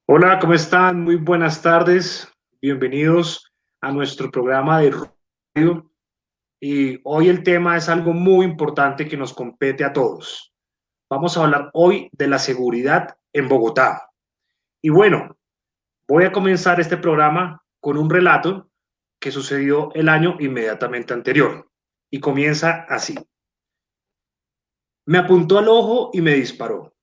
Hola, ¿cómo están? Muy buenas tardes. Bienvenidos a nuestro programa de radio. Y hoy el tema es algo muy importante que nos compete a todos. Vamos a hablar hoy de la seguridad en Bogotá. Y bueno, voy a comenzar este programa con un relato que sucedió el año inmediatamente anterior. Y comienza así. Me apuntó al ojo y me disparó.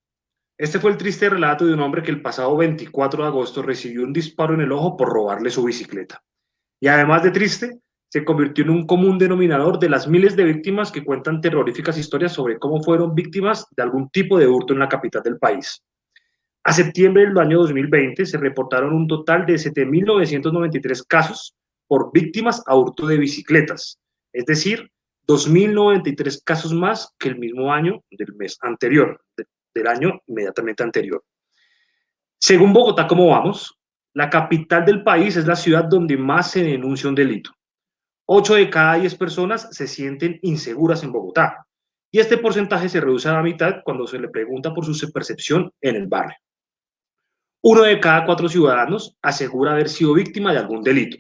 Este fue el triste relato de un hombre que el pasado 24 de agosto recibió un disparo en el ojo por robarle su bicicleta. Y además de triste, se convirtió en un común denominador de las miles de víctimas que cuentan terroríficas historias sobre cómo fueron víctimas de algún tipo de hurto en la capital del país. A septiembre del año 2020 se reportaron un total de 7.993 casos por víctimas a hurto de bicicletas, es decir, 2.093 casos más que el mismo año del mes anterior, del año inmediatamente anterior. Según Bogotá, ¿cómo vamos? La capital del país es la ciudad donde más se denuncia un delito. 8 de cada 10 personas se sienten inseguras en Bogotá. Y este porcentaje se reduce a la mitad cuando se le pregunta por su percepción en el barrio. Uno de cada 4 ciudadanos asegura haber sido víctima de algún delito,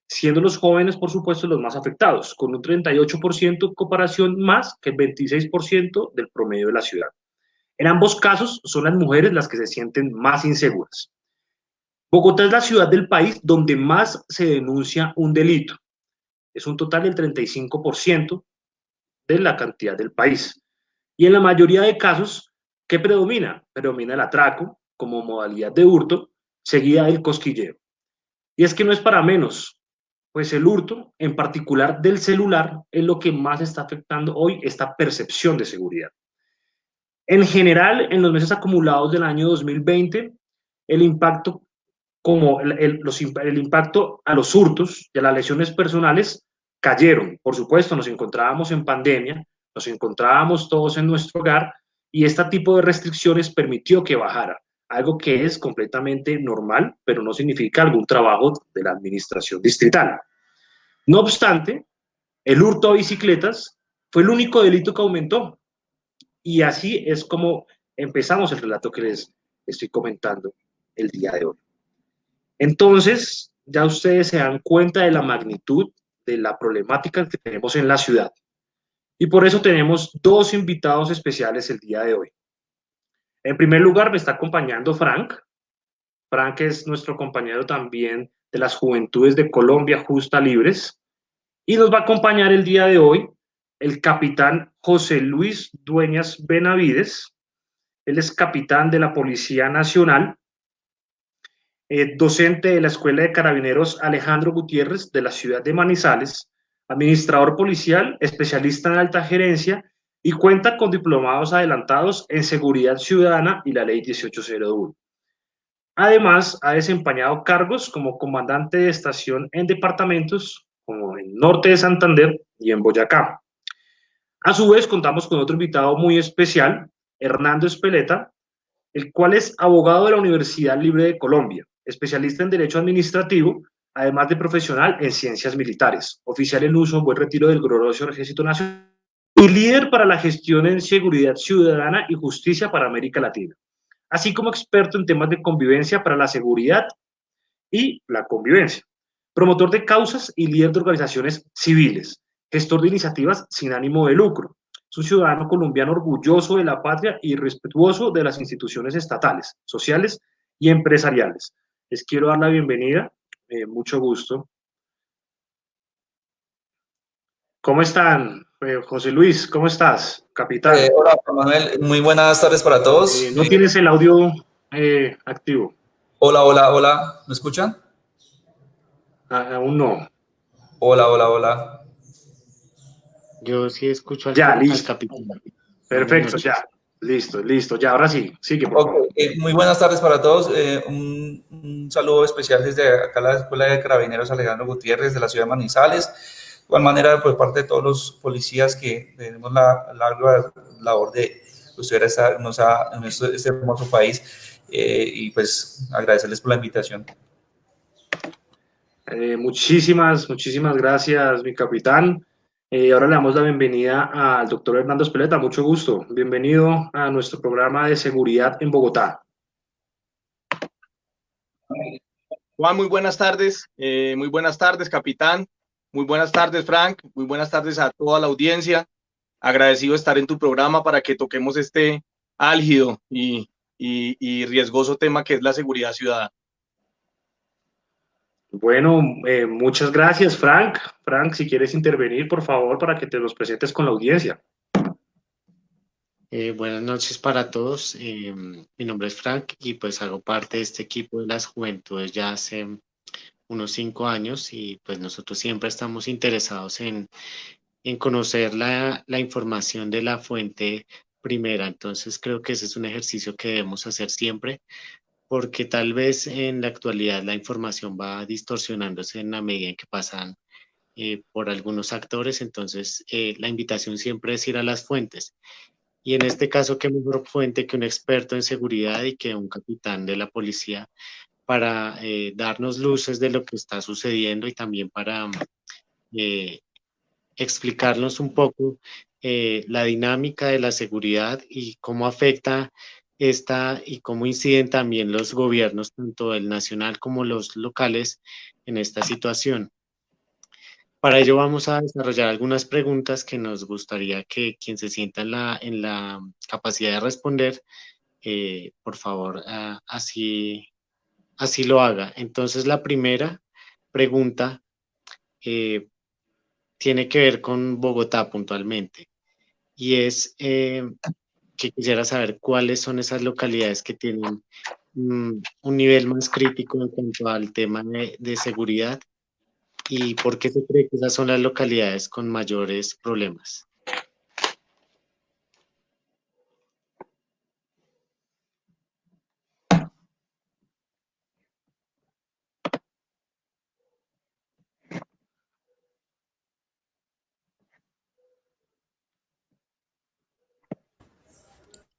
siendo los jóvenes, por supuesto, los más afectados, con un 38% de comparación más que el 26% del promedio de la ciudad. En ambos casos, son las mujeres las que se sienten más inseguras. Bogotá es la ciudad del país donde más se denuncia un delito. Es un total del 35% de la cantidad del país. Y en la mayoría de casos, ¿qué predomina? Predomina el atraco como modalidad de hurto, seguida del cosquilleo. Y es que no es para menos, pues el hurto, en particular del celular, es lo que más está afectando hoy esta percepción de seguridad. En general, en los meses acumulados del año 2020, el impacto el impacto a los hurtos y a las lesiones personales cayeron. Por supuesto, nos encontrábamos en pandemia, nos encontrábamos todos en nuestro hogar y este tipo de restricciones permitió que bajara, algo que es completamente normal, pero no significa algún trabajo de la administración distrital. No obstante, el hurto a bicicletas fue el único delito que aumentó y así es como empezamos el relato que les estoy comentando el día de hoy. Entonces, ya ustedes se dan cuenta de la magnitud de la problemática que tenemos en la ciudad. Y por eso tenemos dos invitados especiales el día de hoy. En primer lugar, me está acompañando Frank. Frank es nuestro compañero también de las Juventudes de Colombia Justa Libres. Y nos va a acompañar el día de hoy el capitán José Luis Dueñas Benavides. Él es capitán de la Policía Nacional, docente de la Escuela de Carabineros Alejandro Gutiérrez de la ciudad de Manizales, administrador policial, especialista en alta gerencia y cuenta con diplomados adelantados en seguridad ciudadana y la ley 1801. Además, ha desempeñado cargos como comandante de estación en departamentos como en Norte de Santander y en Boyacá. A su vez, contamos con otro invitado muy especial, Hernando Espeleta, el cual es abogado de la Universidad Libre de Colombia, especialista en Derecho Administrativo, además de profesional en Ciencias Militares, oficial en uso en buen retiro del glorioso Ejército Nacional y líder para la gestión en seguridad ciudadana y justicia para América Latina, así como experto en temas de convivencia para la seguridad y la convivencia, promotor de causas y líder de organizaciones civiles, gestor de iniciativas sin ánimo de lucro. Es un ciudadano colombiano orgulloso de la patria y respetuoso de las instituciones estatales, sociales y empresariales. Les quiero dar la bienvenida, mucho gusto. ¿Cómo están? José Luis, ¿cómo estás? Capitán. Hola, Juan Manuel. Muy buenas tardes para todos. No tienes el audio activo. Hola, hola, hola. ¿Me escuchan? Aún no. Hola, hola, hola. Yo sí escucho Ya, al listo. capitán. Buenas Perfecto, ya. noches. Listo, listo. Ya, ahora sí. Sigue, por Ok, favor. muy buenas tardes para todos. Un saludo especial desde acá la Escuela de Carabineros Alejandro Gutiérrez de la ciudad de Manizales. De igual manera, por parte de todos los policías que tenemos la labor de usted en este hermoso país y pues agradecerles por la invitación. Muchísimas gracias, mi capitán. Ahora le damos la bienvenida al doctor Hernando Espeleta. Mucho gusto. Bienvenido a nuestro programa de seguridad en Bogotá. Juan, muy buenas tardes, capitán, muy buenas tardes, Frank, muy buenas tardes a toda la audiencia. Agradecido estar en tu programa para que toquemos este álgido y riesgoso tema que es la seguridad ciudadana. Bueno, muchas gracias, Frank. Frank, si quieres intervenir, por favor, para que te los presentes con la audiencia. Buenas noches para todos. Mi nombre es Frank y pues hago parte de este equipo de las juventudes ya hace unos 5 años y pues nosotros siempre estamos interesados en conocer la información de la fuente primera. Entonces creo que ese es un ejercicio que debemos hacer siempre porque tal vez en la actualidad la información va distorsionándose en la medida en que pasan por algunos actores. Entonces la invitación siempre es ir a las fuentes. Y en este caso, qué mejor fuente que un experto en seguridad y que un capitán de la policía para darnos luces de lo que está sucediendo y también para eh, explicarnos un poco la dinámica de la seguridad y cómo afecta esta y cómo inciden también los gobiernos, tanto el nacional como los locales, en esta situación. Para ello vamos a desarrollar algunas preguntas que nos gustaría que quien se sienta en la capacidad de responder, por favor, así lo haga. Entonces, la primera pregunta eh, tiene que ver con Bogotá puntualmente y es que quisiera saber cuáles son esas localidades que tienen un nivel más crítico en cuanto al tema de seguridad y por qué se cree que esas son las localidades con mayores problemas.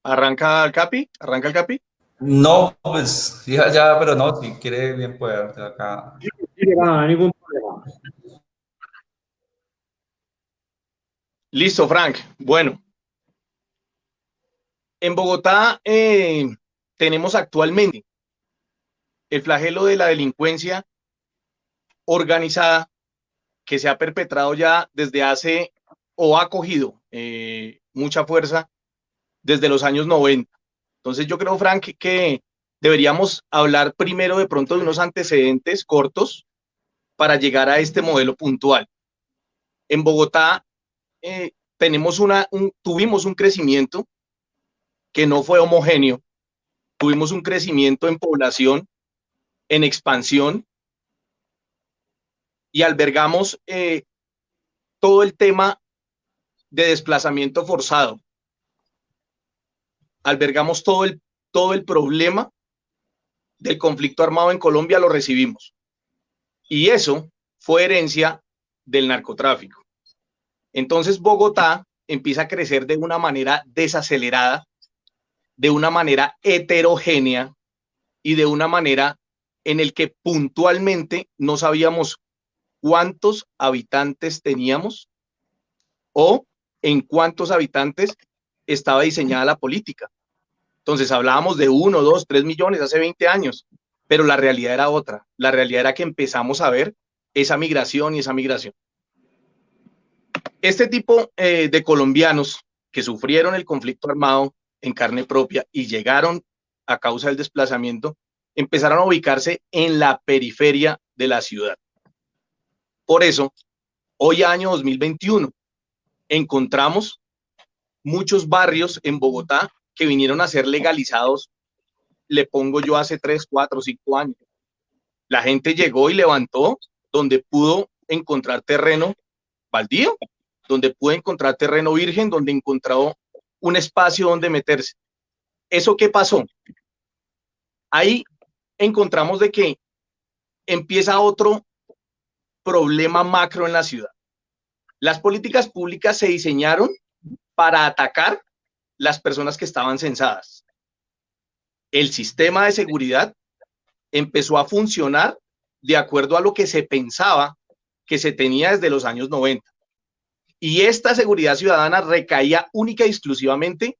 ¿Arranca el Capi? ¿Arranca el Capi? No, pues ya, pero no, si quiere bien puede acá. Sí, no hay ningún problema. Listo, Frank. Bueno, en Bogotá tenemos actualmente el flagelo de la delincuencia organizada que se ha perpetrado ya desde hace o ha cogido mucha fuerza desde los años 90. Entonces yo creo, Frank, que deberíamos hablar primero de pronto de unos antecedentes cortos para llegar a este modelo puntual. En Bogotá tuvimos un crecimiento que no fue homogéneo, tuvimos un crecimiento en población, en expansión, y albergamos todo el tema de desplazamiento forzado. Albergamos todo el problema del conflicto armado en Colombia, lo recibimos. Y eso fue herencia del narcotráfico. Entonces Bogotá empieza a crecer de una manera desacelerada, de una manera heterogénea y de una manera en el que puntualmente no sabíamos cuántos habitantes teníamos o en cuántos habitantes estaba diseñada la política. Entonces hablábamos de 1, 2, 3 millones hace 20 años, pero la realidad era otra. La realidad era que empezamos a ver esa migración y esa migración. Este tipo de colombianos que sufrieron el conflicto armado en carne propia y llegaron a causa del desplazamiento, empezaron a ubicarse en la periferia de la ciudad. Por eso, hoy año 2021, encontramos muchos barrios en Bogotá que vinieron a ser legalizados, le pongo yo hace 3, 4, 5 años. La gente llegó y levantó donde pudo encontrar terreno baldío, donde pudo encontrar terreno virgen, donde encontró un espacio donde meterse. ¿Eso qué pasó? Ahí encontramos de que empieza otro problema macro en la ciudad. Las políticas públicas se diseñaron para atacar las personas que estaban censadas. El sistema de seguridad empezó a funcionar de acuerdo a lo que se pensaba que se tenía desde los años 90. Y esta seguridad ciudadana recaía única y exclusivamente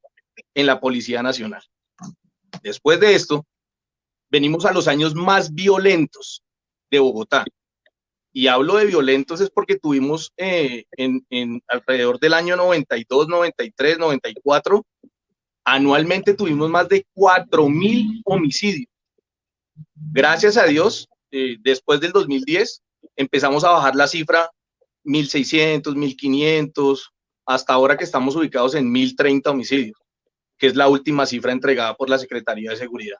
en la Policía Nacional. Después de esto, venimos a los años más violentos de Bogotá. Y hablo de violentos es porque tuvimos en alrededor del año 92, 93, 94, anualmente tuvimos más de 4.000 homicidios. Gracias a Dios, después del 2010, empezamos a bajar la cifra 1.600, 1.500, hasta ahora que estamos ubicados en 1.030 homicidios, que es la última cifra entregada por la Secretaría de Seguridad.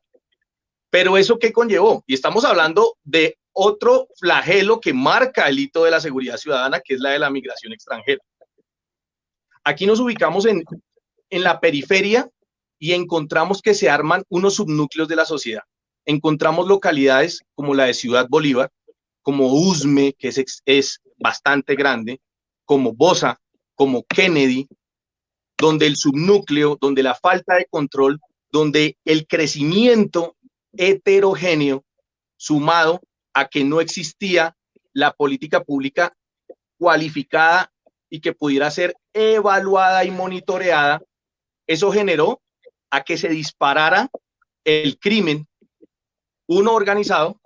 Pero ¿eso qué conllevó? Y estamos hablando de otro flagelo que marca el hito de la seguridad ciudadana, que es la de la migración extranjera. Aquí nos ubicamos en la periferia y encontramos que se arman unos subnúcleos de la sociedad. Encontramos localidades como la de Ciudad Bolívar, como Usme, que es bastante grande, como Bosa, como Kennedy, donde el subnúcleo, donde la falta de control, donde el crecimiento heterogéneo, sumado a que no existía la política pública cualificada y que pudiera ser evaluada y monitoreada, eso generó a que se disparara el crimen, uno, organizado,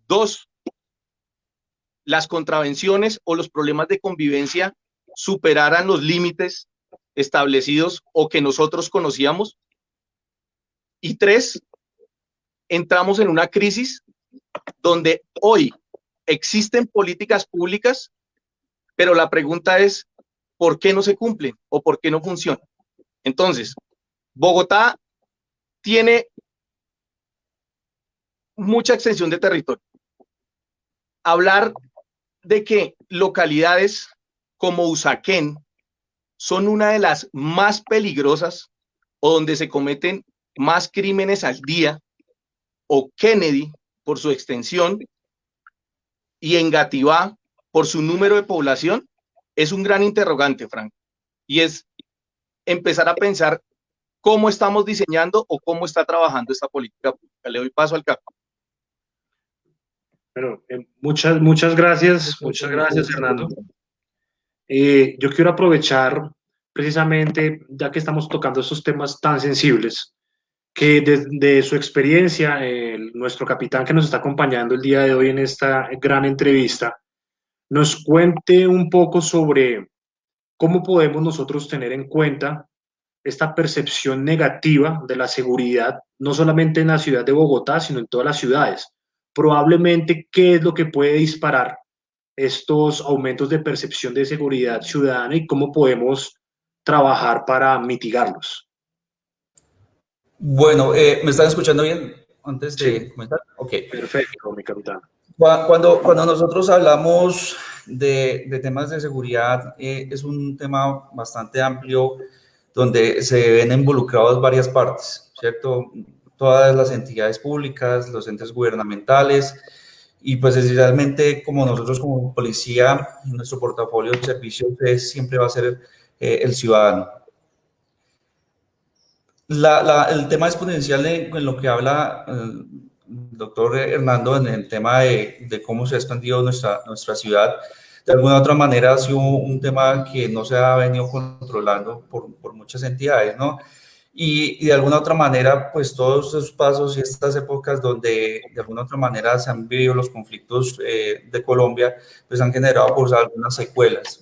dos, las contravenciones o los problemas de convivencia superaran los límites establecidos o que nosotros conocíamos, y tres, entramos en una crisis donde hoy existen políticas públicas, pero la pregunta es, ¿por qué no se cumplen o por qué no funcionan? Entonces, Bogotá tiene mucha extensión de territorio. Hablar de que localidades como Usaquén son una de las más peligrosas o donde se cometen más crímenes al día, o Kennedy por su extensión y Engativá por su número de población, es un gran interrogante, Frank, y es empezar a pensar cómo estamos diseñando o cómo está trabajando esta política pública. Le doy paso al capo. Bueno, muchas gracias, Fernando. Yo quiero aprovechar precisamente, ya que estamos tocando estos temas tan sensibles, que desde su experiencia, nuestro capitán que nos está acompañando el día de hoy en esta gran entrevista, nos cuente un poco sobre cómo podemos nosotros tener en cuenta esta percepción negativa de la seguridad, no solamente en la ciudad de Bogotá, sino en todas las ciudades. Probablemente, ¿qué es lo que puede disparar estos aumentos de percepción de seguridad ciudadana y cómo podemos trabajar para mitigarlos? Bueno, ¿me están escuchando bien antes de comenzar? Ok. Perfecto, mi capitán. Cuando nosotros hablamos de temas de seguridad, es un tema bastante amplio donde se ven involucrados varias partes, ¿cierto? Todas las entidades públicas, los entes gubernamentales, y pues esencialmente como nosotros como policía, nuestro portafolio de servicios siempre va a ser el ciudadano. El tema exponencial en lo que habla el doctor Hernando en el tema de cómo se ha expandido nuestra ciudad, de alguna u otra manera ha sido un tema que no se ha venido controlando por muchas entidades, ¿no? Y de alguna u otra manera, pues todos esos pasos y estas épocas donde de alguna u otra manera se han vivido los conflictos de Colombia, pues han generado pues algunas secuelas.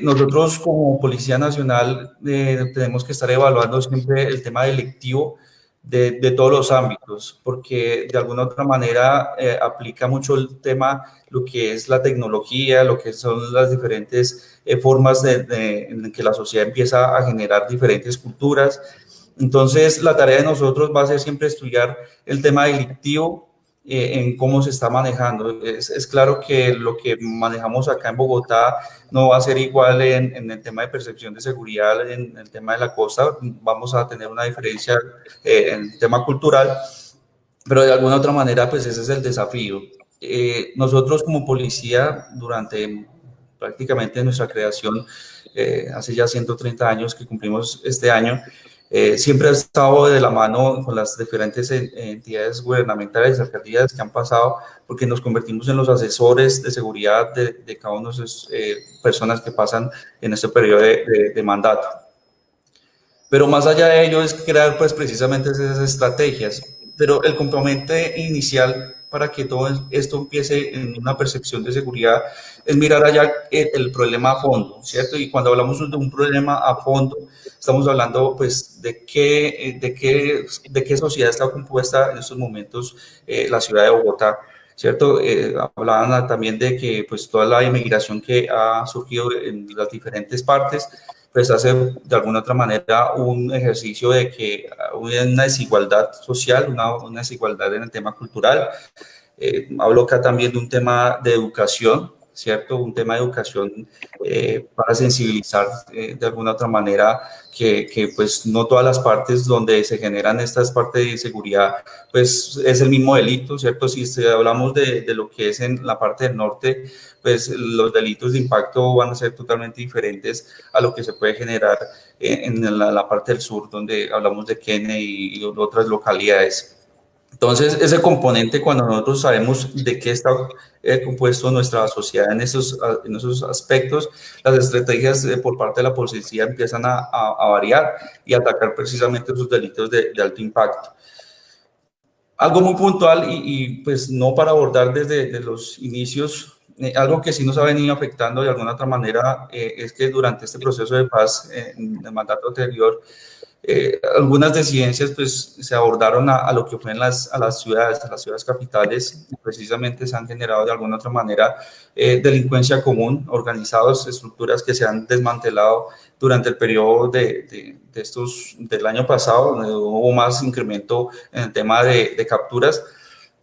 Nosotros como Policía Nacional tenemos que estar evaluando siempre el tema delictivo de todos los ámbitos, porque de alguna u otra manera aplica mucho el tema, lo que es la tecnología, lo que son las diferentes formas en que la sociedad empieza a generar diferentes culturas. Entonces, la tarea de nosotros va a ser siempre estudiar el tema delictivo, en cómo se está manejando. Es claro que lo que manejamos acá en Bogotá no va a ser igual en el tema de percepción de seguridad, en el tema de la costa. Vamos a tener una diferencia en el tema cultural, pero de alguna otra manera, pues ese es el desafío. Nosotros como policía, durante prácticamente nuestra creación, hace ya 130 años que cumplimos este año, siempre ha estado de la mano con las diferentes entidades gubernamentales, alcaldías que han pasado, porque nos convertimos en los asesores de seguridad de cada una de esas personas que pasan en este periodo de mandato. Pero más allá de ello es crear pues precisamente esas estrategias. pero el componente inicial para que todo esto empiece en una percepción de seguridad es mirar allá el problema a fondo, ¿cierto? Y cuando hablamos de un problema a fondo, estamos hablando pues de qué sociedad está compuesta en estos momentos la ciudad de Bogotá, ¿cierto? Hablaban también de que pues toda la inmigración que ha surgido en las diferentes partes pues hace de alguna otra manera un ejercicio de que hay una desigualdad social, una desigualdad en el tema cultural. Hablo acá también de un tema de educación, ¿cierto? Un tema de educación para sensibilizar de alguna otra manera que pues no todas las partes donde se generan estas partes de inseguridad pues es el mismo delito, ¿cierto? Si hablamos de lo que es en la parte del norte, pues los delitos de impacto van a ser totalmente diferentes a lo que se puede generar en la parte del sur, donde hablamos de Kennedy y otras localidades. Entonces, ese componente, cuando nosotros sabemos de qué está compuesto nuestra sociedad en esos aspectos, las estrategias por parte de la policía empiezan a variar y atacar precisamente esos delitos de alto impacto. Algo muy puntual pues no para abordar desde los inicios, algo que sí nos ha venido afectando de alguna otra manera es que durante este proceso de paz en el mandato anterior, algunas disidencias pues se abordaron a lo que fue a las ciudades capitales, y precisamente se han generado de alguna otra manera delincuencia común, organizados, estructuras que se han desmantelado durante el periodo del año pasado, donde hubo más incremento en el tema de capturas,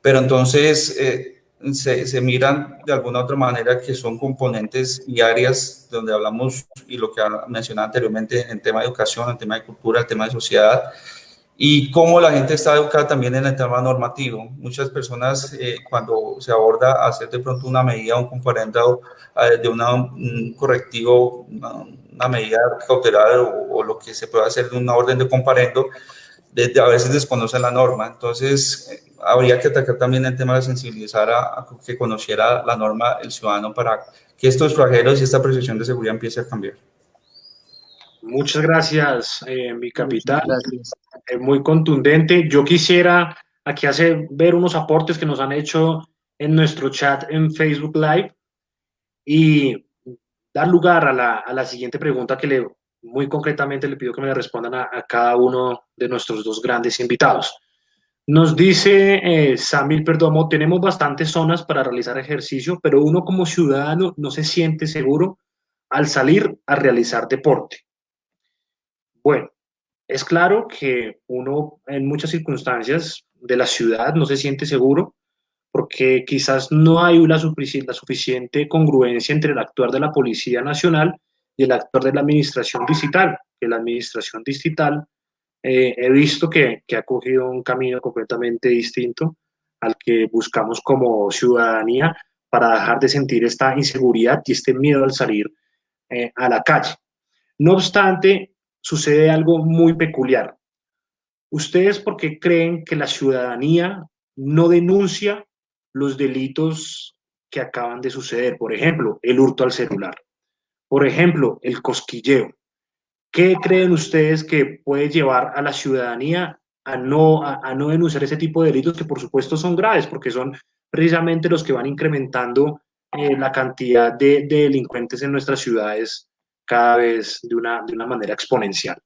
pero entonces se miran de alguna otra manera que son componentes y áreas donde hablamos, y lo que mencionaba anteriormente, en tema de educación, en tema de cultura, en tema de sociedad, y cómo la gente está educada también en el tema normativo. Muchas personas, cuando se aborda hacer de pronto una medida, un comparendo de un correctivo, una medida cautelar o lo que se pueda hacer de una orden de comparendo, a veces desconocen la norma. Entonces, habría que atacar también el tema de sensibilizar a que conociera la norma el ciudadano para que estos flagelos y esta percepción de seguridad empiece a cambiar. Muchas gracias, mi capitán. Gracias. Muy contundente. Yo quisiera aquí ver unos aportes que nos han hecho en nuestro chat en Facebook Live y dar lugar a la siguiente pregunta que muy concretamente le pido que me respondan a cada uno de nuestros dos grandes invitados. Nos dice Samir Perdomo, tenemos bastantes zonas para realizar ejercicio, pero uno como ciudadano no se siente seguro al salir a realizar deporte. Bueno, es claro que uno en muchas circunstancias de la ciudad no se siente seguro porque quizás no hay la suficiente congruencia entre el actuar de la Policía Nacional y el actuar de la Administración Distrital. Que la Administración Distrital he visto que ha cogido un camino completamente distinto al que buscamos como ciudadanía para dejar de sentir esta inseguridad y este miedo al salir a la calle. No obstante, sucede algo muy peculiar. ¿Ustedes por qué creen que la ciudadanía no denuncia los delitos que acaban de suceder? Por ejemplo, el hurto al celular. Por ejemplo, el cosquilleo. ¿Qué creen ustedes que puede llevar a la ciudadanía a no denunciar ese tipo de delitos que por supuesto son graves porque son precisamente los que van incrementando la cantidad de delincuentes en nuestras ciudades cada vez de una manera exponencial?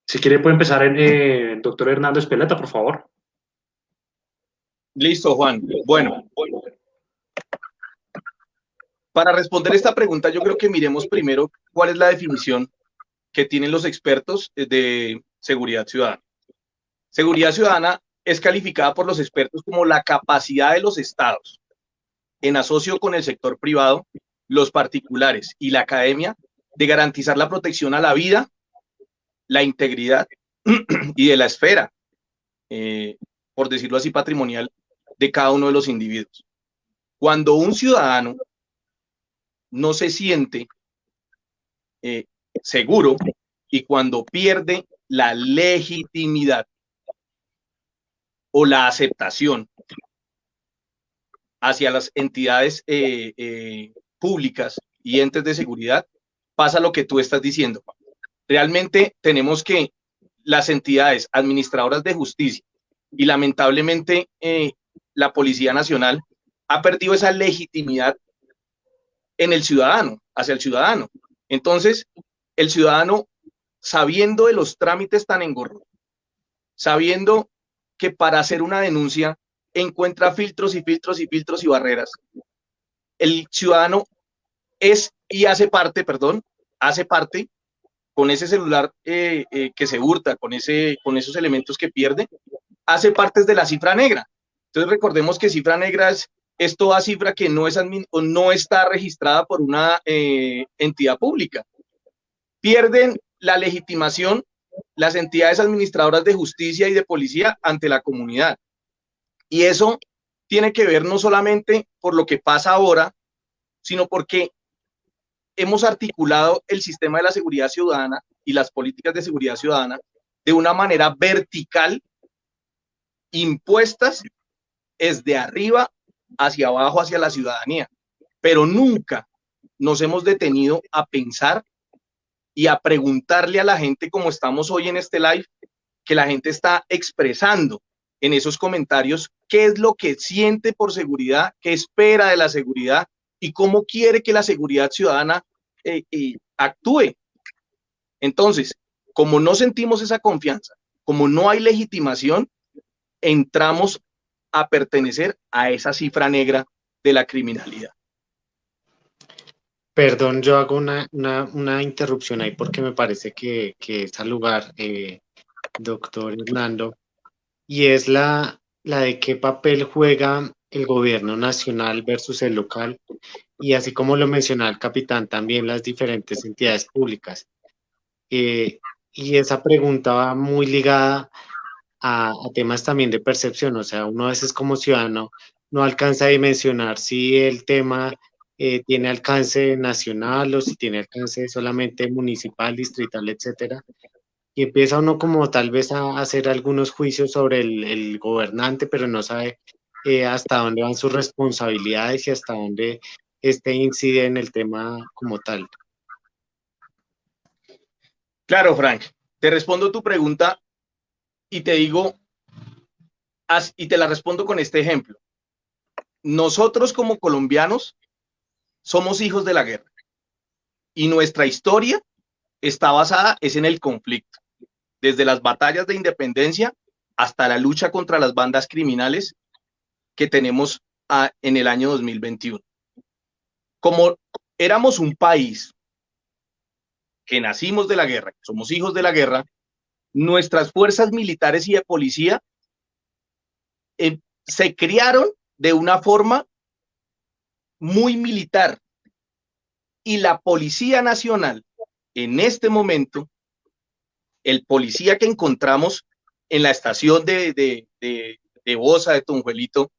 Si quiere puede empezar el doctor Hernando Espeleta, por favor. Listo, Juan. Bueno, para responder esta pregunta, yo creo que miremos primero cuál es la definición que tienen los expertos de seguridad ciudadana. Seguridad ciudadana es calificada por los expertos como la capacidad de los estados, en asocio con el sector privado, los particulares y la academia, de garantizar la protección a la vida, la integridad y de la esfera, por decirlo así, patrimonial de cada uno de los individuos. Cuando un ciudadano no se siente seguro y cuando pierde la legitimidad o la aceptación hacia las entidades públicas y entes de seguridad, pasa lo que tú estás diciendo. Realmente tenemos que las entidades administradoras de justicia y lamentablemente la Policía Nacional ha perdido esa legitimidad en el ciudadano, hacia el ciudadano. Entonces, el ciudadano, sabiendo de los trámites tan engorrosos, sabiendo que para hacer una denuncia encuentra filtros y filtros y filtros y barreras, el ciudadano es y hace parte con ese celular que se hurta, con esos elementos que pierde, hace parte de la cifra negra. Entonces recordemos que cifra negra es toda cifra que no está registrada por una entidad pública. Pierden la legitimación las entidades administradoras de justicia y de policía ante la comunidad. Y eso tiene que ver no solamente por lo que pasa ahora, sino porque hemos articulado el sistema de la seguridad ciudadana y las políticas de seguridad ciudadana de una manera vertical, impuestas desde arriba hacia abajo, hacia la ciudadanía. Pero nunca nos hemos detenido a pensar y a preguntarle a la gente, como estamos hoy en este live, que la gente está expresando en esos comentarios qué es lo que siente por seguridad, qué espera de la seguridad y cómo quiere que la seguridad ciudadana actúe. Entonces, como no sentimos esa confianza, como no hay legitimación, entramos a pertenecer a esa cifra negra de la criminalidad. Perdón, yo hago una interrupción ahí porque me parece que es al lugar, doctor Hernando, y es la de qué papel juega el gobierno nacional versus el local, y así como lo mencionaba el capitán, también las diferentes entidades públicas. Y esa pregunta va muy ligada a temas también de percepción, o sea, uno a veces como ciudadano no alcanza a dimensionar si el tema tiene alcance nacional o si tiene alcance solamente municipal, distrital, etcétera. Y empieza uno como tal vez a hacer algunos juicios sobre el gobernante, pero no sabe hasta dónde van sus responsabilidades y hasta dónde incide en el tema como tal. Claro, Frank, te respondo tu pregunta y te digo, y te la respondo con este ejemplo. Nosotros como colombianos somos hijos de la guerra y nuestra historia está basada en el conflicto, desde las batallas de independencia hasta la lucha contra las bandas criminales que tenemos en el año 2021. Como éramos un país que nacimos de la guerra, somos hijos de la guerra, nuestras fuerzas militares y de policía se criaron de una forma muy militar, y la Policía Nacional en este momento, el policía que encontramos en la estación de Bosa, de Tunjuelito,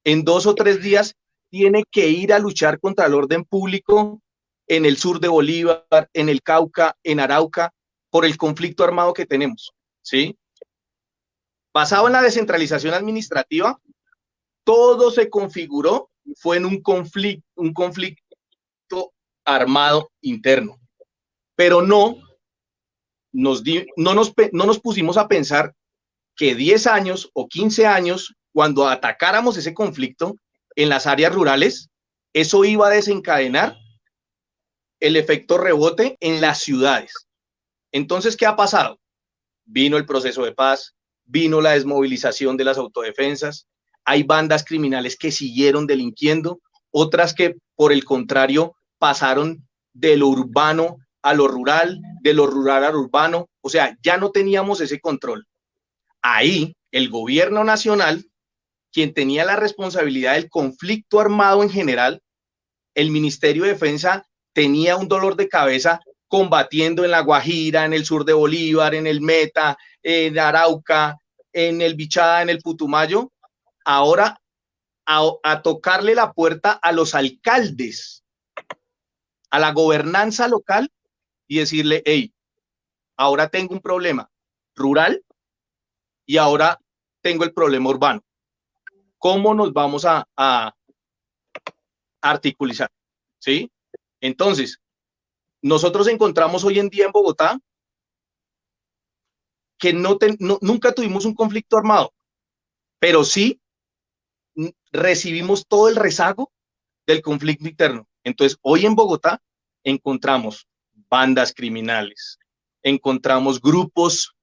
en 2 o 3 días tiene que ir a luchar contra el orden público en el sur de Bolívar, en el Cauca, en Arauca, por el conflicto armado que tenemos, ¿sí? Basado en la descentralización administrativa, todo se configuró, fue en un conflicto armado interno, pero no nos pusimos a pensar que 10 años o 15 años, cuando atacáramos ese conflicto en las áreas rurales, eso iba a desencadenar el efecto rebote en las ciudades. Entonces, ¿qué ha pasado? Vino el proceso de paz, vino la desmovilización de las autodefensas, hay bandas criminales que siguieron delinquiendo, otras que, por el contrario, pasaron de lo urbano a lo rural, de lo rural al urbano, o sea, ya no teníamos ese control. Ahí, el gobierno nacional, quien tenía la responsabilidad del conflicto armado en general, el Ministerio de Defensa tenía un dolor de cabeza combatiendo en La Guajira, en el sur de Bolívar, en el Meta, en Arauca, en el Bichada, en el Putumayo. Ahora a tocarle la puerta a los alcaldes, a la gobernanza local, y decirle, hey, ahora tengo un problema rural y ahora tengo el problema urbano. ¿Cómo nos vamos a articular? ¿Sí? Entonces, nosotros encontramos hoy en día en Bogotá que nunca tuvimos un conflicto armado, pero sí recibimos todo el rezago del conflicto interno. Entonces, hoy en Bogotá encontramos bandas criminales, encontramos grupos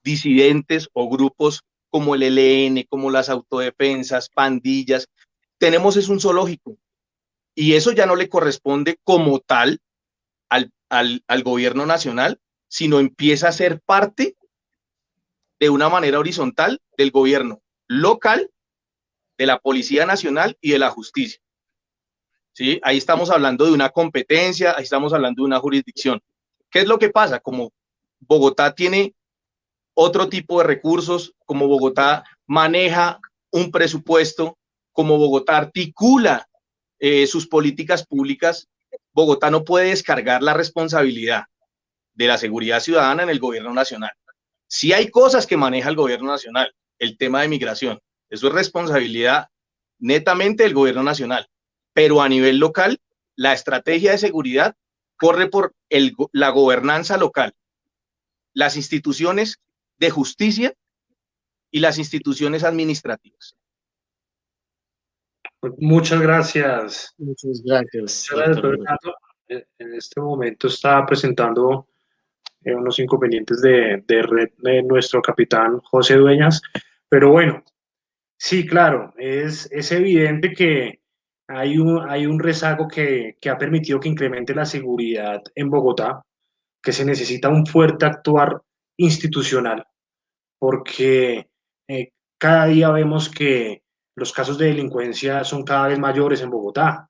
disidentes o grupos como el ELN, como las autodefensas, pandillas. Tenemos es un zoológico y eso ya no le corresponde como tal al gobierno nacional, sino empieza a ser parte de una manera horizontal del gobierno local, de la Policía Nacional y de la justicia. ¿Sí? Ahí estamos hablando de una competencia, ahí estamos hablando de una jurisdicción. ¿Qué es lo que pasa? Como Bogotá tiene otro tipo de recursos, como Bogotá maneja un presupuesto, como Bogotá articula sus políticas públicas, Bogotá no puede descargar la responsabilidad de la seguridad ciudadana en el gobierno nacional. Sí hay cosas que maneja el gobierno nacional, el tema de migración, eso es responsabilidad netamente del gobierno nacional, pero a nivel local, la estrategia de seguridad corre por la gobernanza local, las instituciones de justicia y las instituciones administrativas. Muchas gracias. Muchas gracias, Muchas gracias, doctor Hugo. Fernando. En este momento está presentando unos inconvenientes de red de nuestro capitán José Dueñas, pero bueno, sí, claro, es evidente que hay un rezago que ha permitido que incremente la seguridad en Bogotá, que se necesita un fuerte actuar institucional, porque cada día vemos que los casos de delincuencia son cada vez mayores en Bogotá.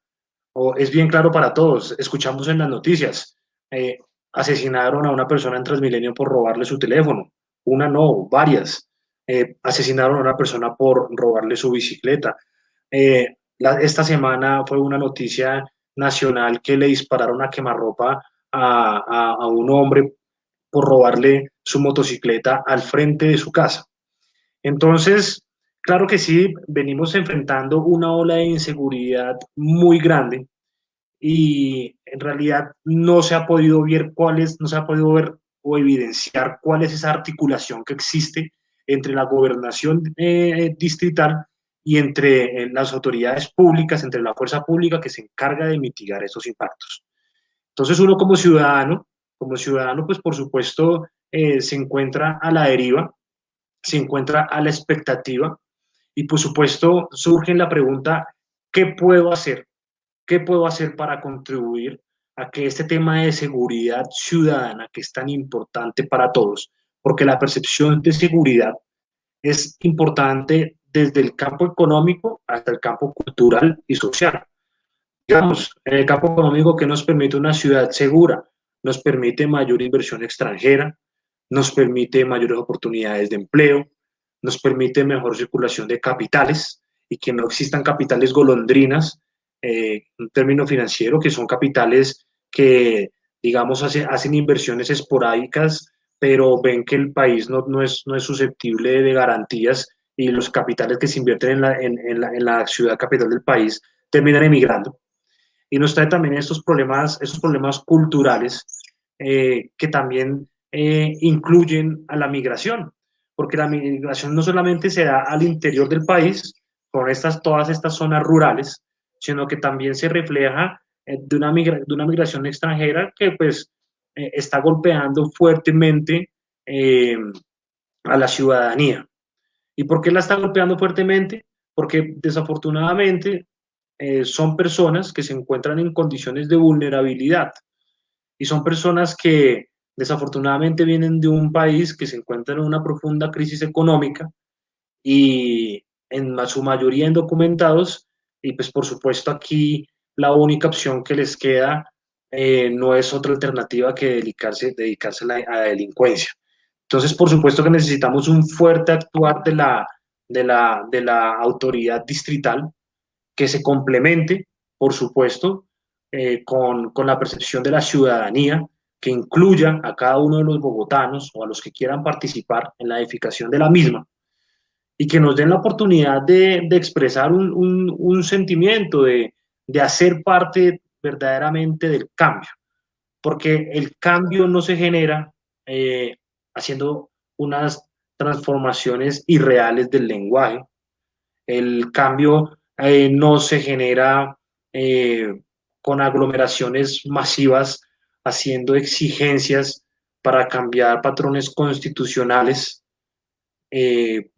O es bien claro para todos, escuchamos en las noticias, eh, asesinaron a una persona en Transmilenio por robarle su teléfono, una no, varias. Asesinaron a una persona por robarle su bicicleta. Esta semana fue una noticia nacional que le dispararon a quemarropa a un hombre por robarle su motocicleta al frente de su casa. Entonces, claro que sí, venimos enfrentando una ola de inseguridad muy grande y en realidad no se ha podido ver no se ha podido ver o evidenciar cuál es esa articulación que existe entre la gobernación distrital y entre las autoridades públicas, entre la fuerza pública que se encarga de mitigar esos impactos. Entonces uno como ciudadano, pues por supuesto se encuentra a la deriva, se encuentra a la expectativa y por supuesto surge la pregunta, ¿qué puedo hacer? ¿Qué puedo hacer para contribuir a que este tema de seguridad ciudadana, que es tan importante para todos, porque la percepción de seguridad es importante desde el campo económico hasta el campo cultural y social? Digamos, en el campo económico, que nos permite una ciudad segura, nos permite mayor inversión extranjera, nos permite mayores oportunidades de empleo, nos permite mejor circulación de capitales y que no existan capitales golondrinas, un término financiero, que son capitales que, digamos, hacen inversiones esporádicas, pero ven que el país no es susceptible de garantías y los capitales que se invierten en la ciudad capital del país terminan emigrando. Y nos trae también estos problemas culturales que también incluyen a la migración, porque la migración no solamente se da al interior del país, con todas estas zonas rurales, sino que también se refleja de una migración extranjera que pues está golpeando fuertemente a la ciudadanía. ¿Y por qué la está golpeando fuertemente? Porque desafortunadamente son personas que se encuentran en condiciones de vulnerabilidad y son personas que desafortunadamente vienen de un país que se encuentra en una profunda crisis económica y en su mayoría indocumentados, y pues por supuesto aquí la única opción que les queda no es otra alternativa que dedicarse a la delincuencia. Entonces, por supuesto que necesitamos un fuerte actuar de la autoridad distrital que se complemente, por supuesto, con la percepción de la ciudadanía, que incluya a cada uno de los bogotanos o a los que quieran participar en la edificación de la misma y que nos den la oportunidad de expresar un sentimiento, de hacer parte verdaderamente del cambio, porque el cambio no se genera haciendo unas transformaciones irreales del lenguaje. El cambio no se genera con aglomeraciones masivas haciendo exigencias para cambiar patrones constitucionales. Eh,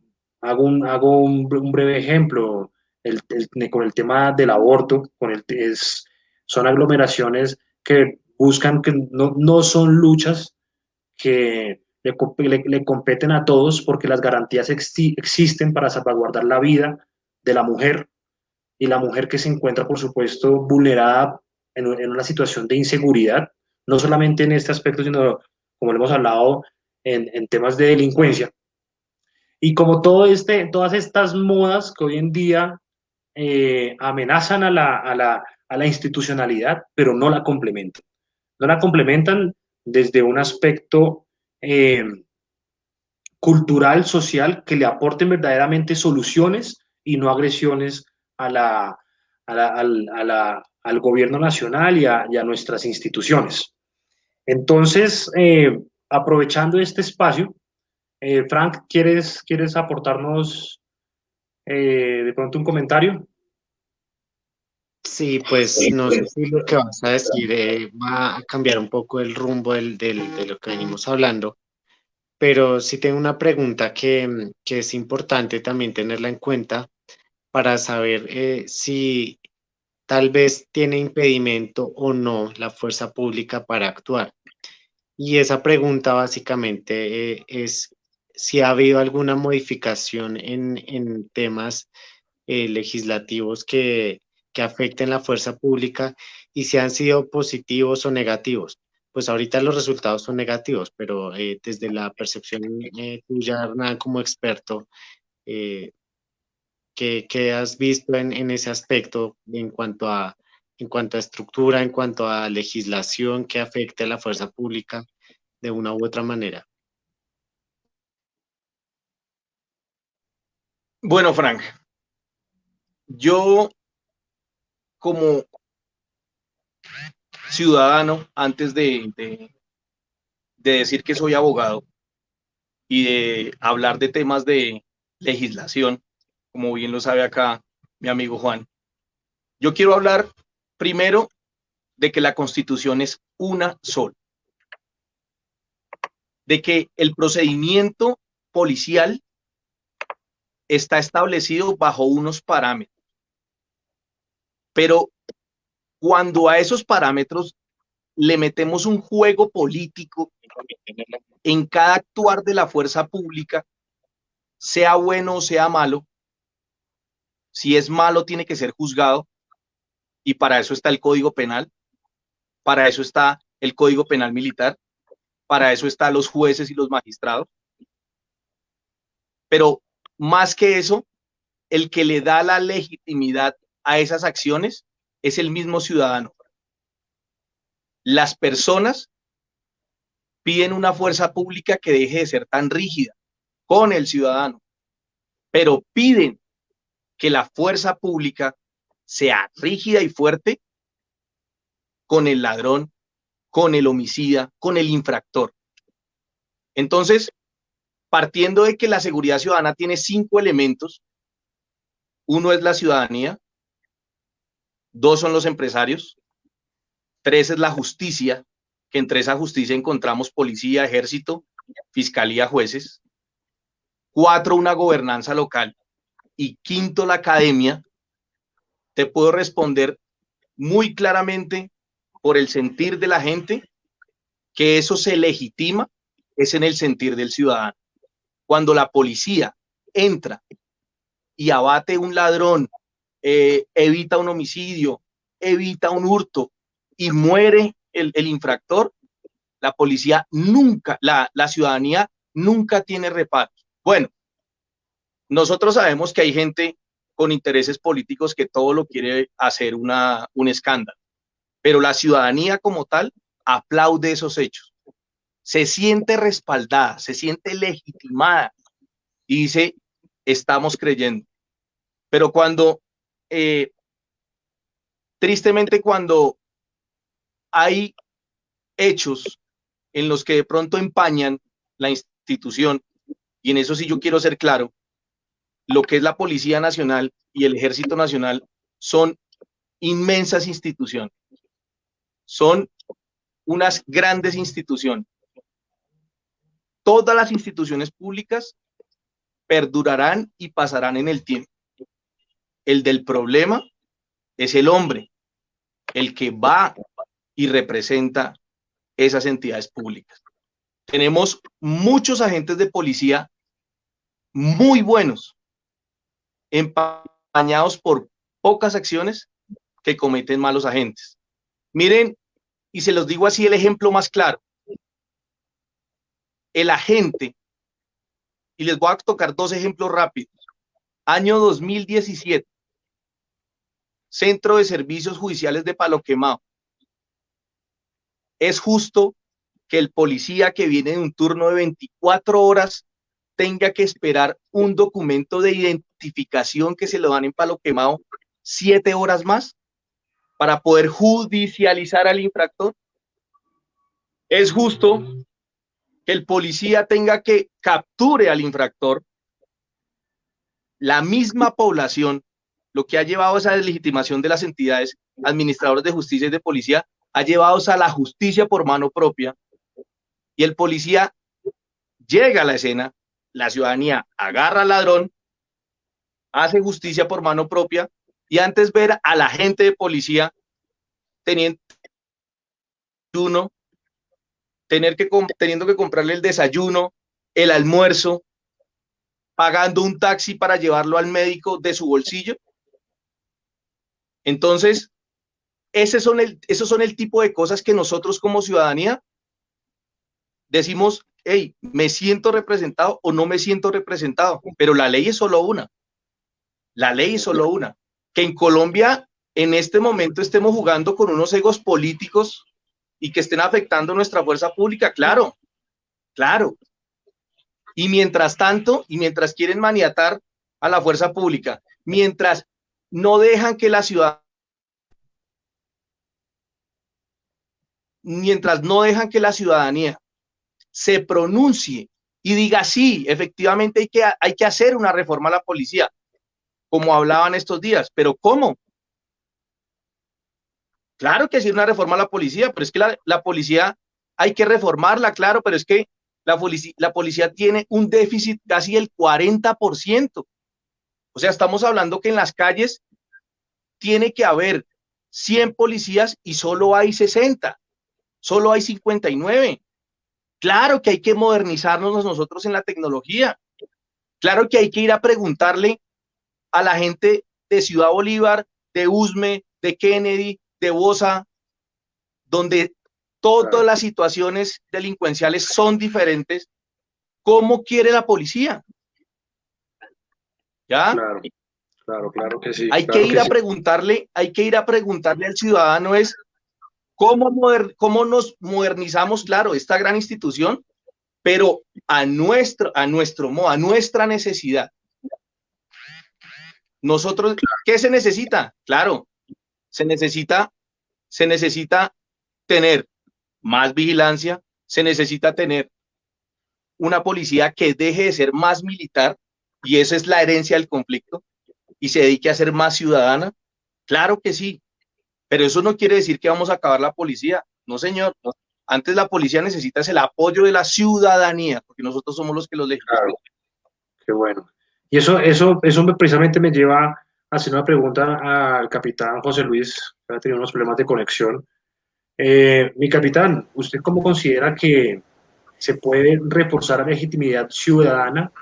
hago un breve ejemplo con el tema del aborto, son aglomeraciones que buscan que no son luchas que le competen a todos porque las garantías existen para salvaguardar la vida de la mujer y la mujer que se encuentra, por supuesto, vulnerada en una situación de inseguridad, no solamente en este aspecto, sino, como lo hemos hablado, en temas de delincuencia. Y como todas estas modas que hoy en día amenazan a la institucionalidad, pero no la complementan. No la complementan desde un aspecto eh, cultural, social, que le aporten verdaderamente soluciones y no agresiones al gobierno nacional y a nuestras instituciones. Entonces, aprovechando este espacio, Frank, ¿quieres aportarnos de pronto un comentario? Sí, pues no sé si lo que vas a decir va a cambiar un poco el rumbo de lo que venimos hablando, pero sí tengo una pregunta que es importante también tenerla en cuenta para saber si tal vez tiene impedimento o no la fuerza pública para actuar. Y esa pregunta básicamente es si ha habido alguna modificación en temas legislativos que afecten la fuerza pública y si han sido positivos o negativos. Pues ahorita los resultados son negativos, pero desde la percepción tuya, Hernán, como experto, eh, ¿qué has visto en ese aspecto en cuanto a estructura, en cuanto a legislación que afecte a la fuerza pública de una u otra manera? Bueno, Frank, yo como ciudadano, antes de decir que soy abogado y de hablar de temas de legislación, como bien lo sabe acá mi amigo Juan, yo quiero hablar primero de que la Constitución es una sola, de que el procedimiento policial está establecido bajo unos parámetros, pero cuando a esos parámetros le metemos un juego político en cada actuar de la fuerza pública, sea bueno o sea malo, si es malo tiene que ser juzgado y para eso está el Código Penal, para eso está el Código Penal Militar, para eso están los jueces y los magistrados. Pero más que eso, el que le da la legitimidad a esas acciones es el mismo ciudadano. Las personas piden una fuerza pública que deje de ser tan rígida con el ciudadano, pero piden que la fuerza pública sea rígida y fuerte con el ladrón, con el homicida, con el infractor. Entonces, partiendo de que la seguridad ciudadana tiene 5 elementos, uno es la ciudadanía, 2 son los empresarios, 3 es la justicia, que entre esa justicia encontramos policía, ejército, fiscalía, jueces, 4 una gobernanza local y 5 la academia, te puedo responder muy claramente por el sentir de la gente que eso se legitima es en el sentir del ciudadano. Cuando la policía entra y abate un ladrón, evita un homicidio, evita un hurto y muere el infractor, la policía nunca, la ciudadanía nunca tiene reparo. Bueno, nosotros sabemos que hay gente con intereses políticos que todo lo quiere hacer un escándalo, pero la ciudadanía como tal aplaude esos hechos, se siente respaldada, se siente legitimada y dice, estamos creyendo. Pero tristemente cuando hay hechos en los que de pronto empañan la institución, y en eso sí yo quiero ser claro, lo que es la Policía Nacional y el Ejército Nacional son inmensas instituciones, son unas grandes instituciones. Todas las instituciones públicas perdurarán y pasarán en el tiempo. El del problema es el hombre, el que va y representa esas entidades públicas. Tenemos muchos agentes de policía muy buenos, empañados por pocas acciones que cometen malos agentes. Miren, y se los digo así, el ejemplo más claro. El agente, y les voy a tocar dos ejemplos rápidos. Año 2017, Centro de Servicios Judiciales de Palo Quemado. Es justo que el policía que viene de un turno de 24 horas tenga que esperar un documento de identificación que se lo dan en Palo Quemado 7 horas más para poder judicializar al infractor. Es justo que el policía tenga que capture al infractor. La misma población, lo que ha llevado a esa deslegitimación de las entidades administradoras de justicia y de policía, ha llevado a la justicia por mano propia, y el policía llega a la escena, la ciudadanía agarra al ladrón, hace justicia por mano propia, y antes ver a la gente de policía teniendo que comprarle el desayuno, el almuerzo, pagando un taxi para llevarlo al médico de su bolsillo. Entonces, esos son el tipo de cosas que nosotros como ciudadanía decimos, hey, me siento representado o no me siento representado, pero la ley es solo una. La ley es solo una. Que en Colombia, en este momento, estemos jugando con unos egos políticos y que estén afectando nuestra fuerza pública, claro, claro. Y mientras tanto, y mientras quieren maniatar a la fuerza pública, mientras no dejan que la ciudad, mientras no dejan que la ciudadanía se pronuncie y diga, sí, efectivamente hay que hacer una reforma a la policía, como hablaban estos días, pero ¿cómo? Claro que hacer una reforma a la policía, pero es que la policía hay que reformarla, claro, pero es que la policía tiene un déficit casi del 40%. O sea, estamos hablando que en las calles tiene que haber 100 policías y solo hay 60, solo hay 59. Claro que hay que modernizarnos nosotros en la tecnología. Claro que hay que ir a preguntarle a la gente de Ciudad Bolívar, de Usme, de Kennedy, de Bosa, donde todas las situaciones delincuenciales son diferentes, ¿cómo quiere la policía? ¿Ya? Claro que sí. Hay que ir a preguntarle al ciudadano es cómo nos modernizamos, claro, esta gran institución, pero a nuestro modo, a nuestra necesidad. Nosotros, ¿qué se necesita? Claro, se necesita tener más vigilancia, se necesita tener una policía que deje de ser más militar, y esa es la herencia del conflicto, y se dedique a ser más ciudadana. Claro que sí, pero eso no quiere decir que vamos a acabar la policía. No, señor. Antes la policía necesita el apoyo de la ciudadanía, porque nosotros somos los que los legislan. Claro. Qué bueno. Y eso precisamente me lleva a hacer una pregunta al capitán José Luis, que ha tenido unos problemas de conexión. Mi capitán, ¿usted cómo considera que se puede reforzar la legitimidad ciudadana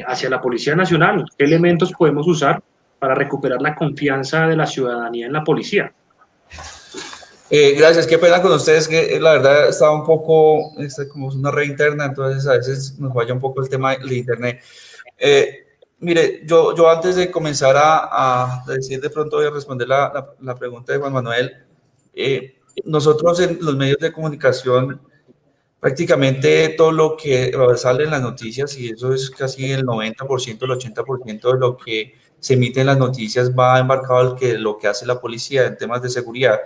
hacia la Policía Nacional? ¿Qué elementos podemos usar para recuperar la confianza de la ciudadanía en la policía? Gracias, qué pena con ustedes, que la verdad estaba un poco, como es una red interna, entonces a veces nos falla un poco el tema de internet. Mire, yo antes de comenzar a decir, de pronto voy a responder la pregunta de Juan Manuel. Nosotros en los medios de comunicación, prácticamente todo lo que sale en las noticias, y eso es casi el 90%, el 80% de lo que se emite en las noticias, va embarcado en lo que hace la policía en temas de seguridad.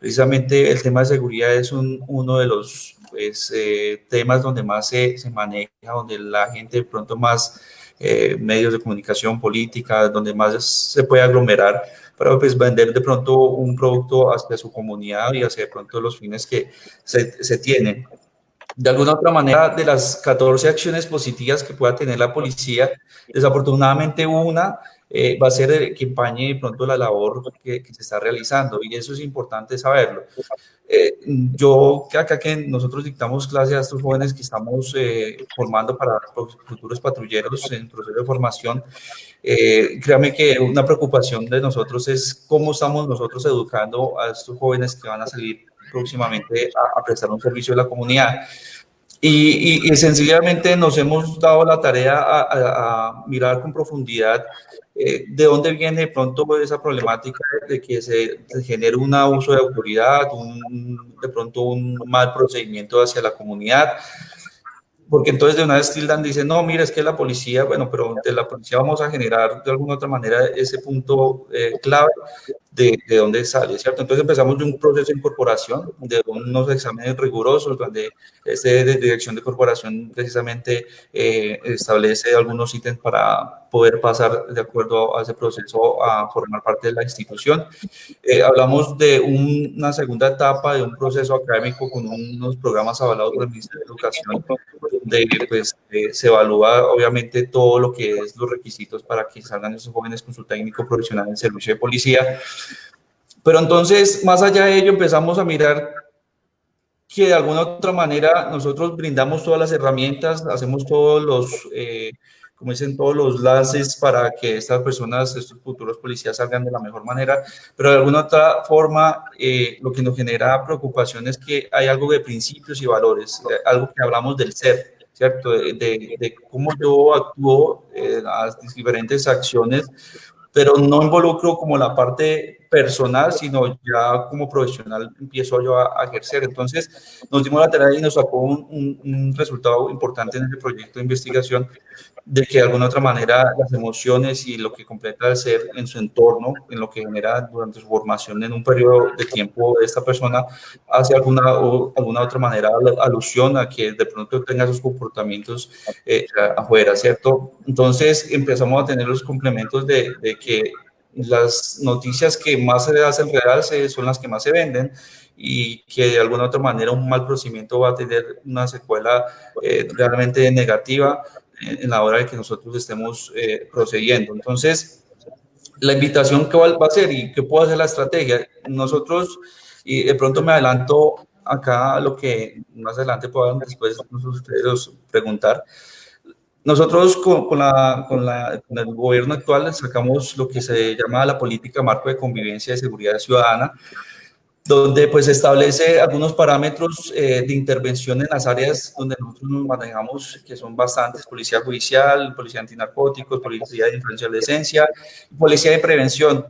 Precisamente el tema de seguridad es uno de los pues, temas donde más se maneja, donde la gente de pronto más medios de comunicación, política, donde más se puede aglomerar para pues vender de pronto un producto hacia su comunidad y hacia de pronto los fines que se tienen. De alguna otra manera, de las 14 acciones positivas que pueda tener la policía, desafortunadamente una va a ser que empañe de pronto la labor que se está realizando, y eso es importante saberlo. Yo acá que nosotros dictamos clases a estos jóvenes que estamos formando para futuros patrulleros en proceso de formación, créame que una preocupación de nosotros es cómo estamos nosotros educando a estos jóvenes que van a salir próximamente a prestar un servicio a la comunidad. Y sencillamente nos hemos dado la tarea a mirar con profundidad de dónde viene de pronto esa problemática de que se genere un abuso de autoridad, de pronto un mal procedimiento hacia la comunidad. Porque entonces de una vez tildan, dicen, no, mira, es que la policía, bueno, pero de la policía vamos a generar de alguna otra manera ese punto clave de dónde sale, ¿cierto? Entonces empezamos de un proceso de incorporación, de unos exámenes rigurosos, donde de dirección de corporación precisamente establece algunos ítems para poder pasar de acuerdo a ese proceso a formar parte de la institución. Hablamos de una segunda etapa de un proceso académico con unos programas avalados por el Ministerio de Educación, donde pues, se evalúa obviamente todo lo que es los requisitos para que salgan esos jóvenes con su técnico profesional en servicio de policía. Pero entonces, más allá de ello, empezamos a mirar que de alguna otra manera nosotros brindamos todas las herramientas, hacemos todos los, como dicen, todos los lances para que estas personas, estos futuros policías salgan de la mejor manera, pero de alguna otra forma lo que nos genera preocupación es que hay algo de principios y valores, algo que hablamos del ser, ¿cierto? De cómo yo actúo en las diferentes acciones, pero no involucro como la parte personal, sino ya como profesional empiezo yo a ejercer. Entonces nos dimos la tarea y nos sacó un resultado importante en el proyecto de investigación, de que de alguna otra manera las emociones y lo que completa el ser en su entorno, en lo que genera durante su formación en un periodo de tiempo de esta persona, hace alguna otra manera alusión a que de pronto tenga esos comportamientos afuera, ¿cierto? Entonces empezamos a tener los complementos de que las noticias que más se hacen real son las que más se venden, y que de alguna otra manera un mal procedimiento va a tener una secuela realmente negativa en la hora de que nosotros estemos procediendo. Entonces, la invitación que va a ser y qué puede hacer la estrategia, nosotros, y de pronto me adelanto acá a lo que más adelante puedan después ustedes preguntar. Nosotros con el gobierno actual sacamos lo que se llama la política marco de convivencia y seguridad ciudadana, donde pues establece algunos parámetros de intervención en las áreas donde nosotros nos manejamos, que son bastantes: policía judicial, policía antinarcóticos, policía de influencia y adolescencia, policía de prevención,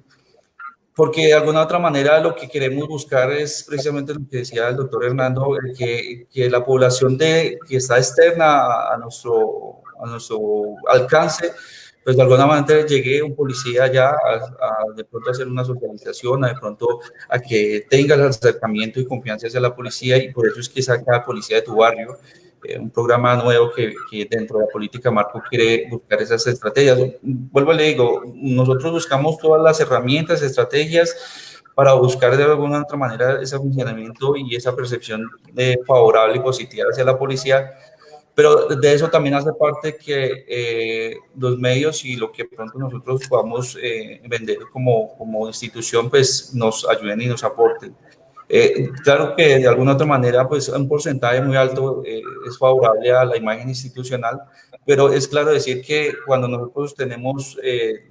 porque de alguna otra manera lo que queremos buscar es precisamente lo que decía el doctor Hernando, que la población que está externa a nuestro alcance, pues de alguna manera llegue un policía ya de pronto a hacer una socialización, de pronto a que tenga el acercamiento y confianza hacia la policía, y por eso es que saca Policía de tu Barrio, un programa nuevo que dentro de la política marco quiere buscar esas estrategias. Vuelvo a le digo, nosotros buscamos todas las herramientas, estrategias para buscar de alguna otra manera ese funcionamiento y esa percepción favorable y positiva hacia la policía. Pero de eso también hace parte que los medios y lo que pronto nosotros podamos vender como institución, pues nos ayuden y nos aporten. Claro que de alguna otra manera, pues un porcentaje muy alto es favorable a la imagen institucional, pero es claro decir que cuando nosotros tenemos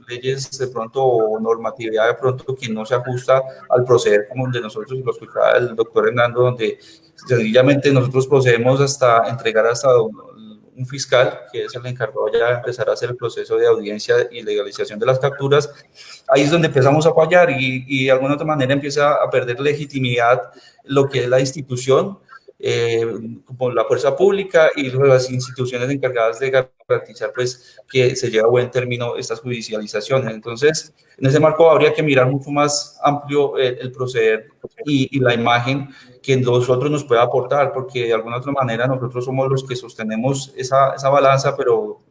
leyes de pronto o normatividad de pronto que no se ajusta al proceder como el de nosotros, lo explicaba el doctor Hernando, donde sencillamente nosotros procedemos hasta entregar hasta un fiscal, que es el encargado ya de empezar a hacer el proceso de audiencia y legalización de las capturas. Ahí es donde empezamos a fallar y de alguna otra manera empieza a perder legitimidad lo que es la institución, como la fuerza pública y las instituciones encargadas de garantizar pues, que se lleve a buen término estas judicializaciones. Entonces, en ese marco habría que mirar mucho más amplio el proceder y la imagen que nosotros nos pueda aportar, porque de alguna otra manera nosotros somos los que sostenemos esa balanza, pero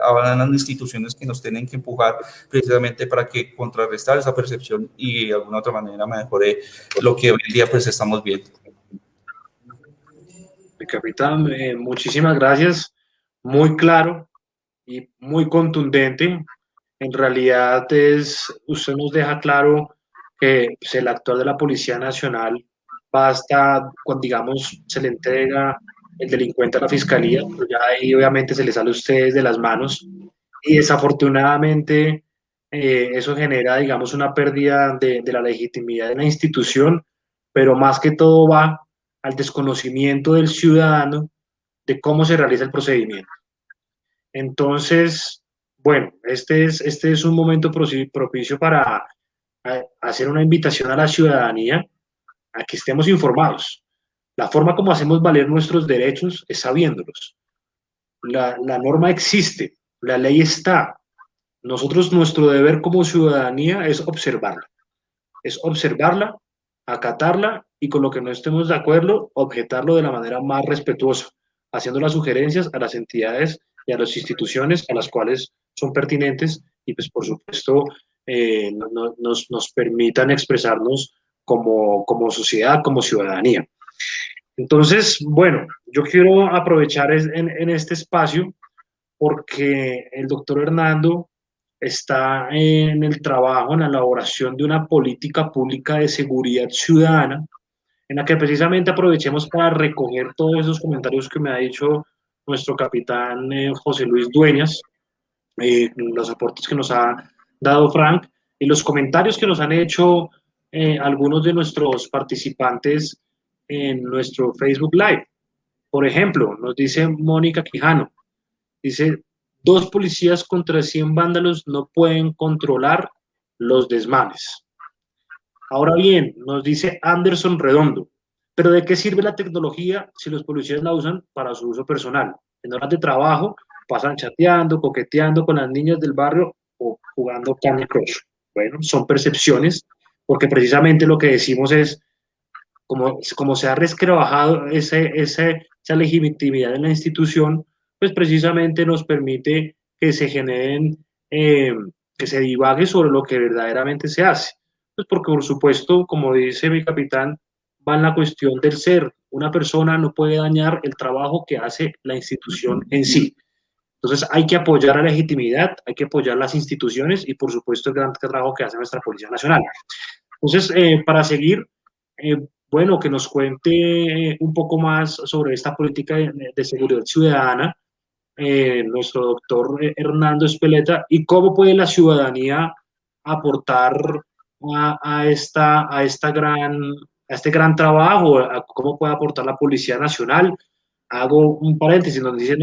habrán instituciones que nos tienen que empujar precisamente para que contrarrestar esa percepción y de alguna otra manera mejore lo que hoy en día pues estamos viendo. Capitán, muchísimas gracias, muy claro y muy contundente. En realidad usted nos deja claro que pues, el actual de la Policía Nacional basta cuando, digamos, se le entrega el delincuente a la Fiscalía, pero ya ahí obviamente se le sale a ustedes de las manos y desafortunadamente eso genera, digamos, una pérdida de la legitimidad de la institución, pero más que todo va al desconocimiento del ciudadano de cómo se realiza el procedimiento. Entonces, bueno, este es un momento propicio para hacer una invitación a la ciudadanía a que estemos informados. La forma como hacemos valer nuestros derechos es sabiéndolos. La norma existe, la ley está. Nosotros, nuestro deber como ciudadanía es observarla, acatarla y con lo que no estemos de acuerdo, objetarlo de la manera más respetuosa, haciendo las sugerencias a las entidades y a las instituciones a las cuales son pertinentes y pues por supuesto nos permitan expresarnos como sociedad, como ciudadanía. Entonces, bueno, yo quiero aprovechar en este espacio porque el doctor Hernando está en el trabajo, en la elaboración de una política pública de seguridad ciudadana, en la que precisamente aprovechemos para recoger todos esos comentarios que me ha dicho nuestro capitán José Luis Dueñas, los aportes que nos ha dado Frank y los comentarios que nos han hecho algunos de nuestros participantes en nuestro Facebook Live. Por ejemplo, nos dice Mónica Quijano, dice, 2 policías contra 100 vándalos no pueden controlar los desmanes. Ahora bien, nos dice Anderson Redondo, pero ¿de qué sirve la tecnología si los policías la usan para su uso personal? En horas de trabajo pasan chateando, coqueteando con las niñas del barrio o jugando Candy Crush. Bueno, son percepciones, porque precisamente lo que decimos es, como se ha resquebrajado esa legitimidad en la institución, pues precisamente nos permite que se generen, que se divague sobre lo que verdaderamente se hace. Pues porque por supuesto, como dice mi capitán, va en la cuestión del ser. Una persona no puede dañar el trabajo que hace la institución en sí. Entonces hay que apoyar la legitimidad, hay que apoyar las instituciones y por supuesto el gran trabajo que hace nuestra Policía Nacional. Entonces, para seguir, bueno, que nos cuente un poco más sobre esta política de seguridad ciudadana, nuestro doctor Hernando Espeleta, y cómo puede la ciudadanía aportar a este gran trabajo, a cómo puede aportar la Policía Nacional. Hago un paréntesis, donde dice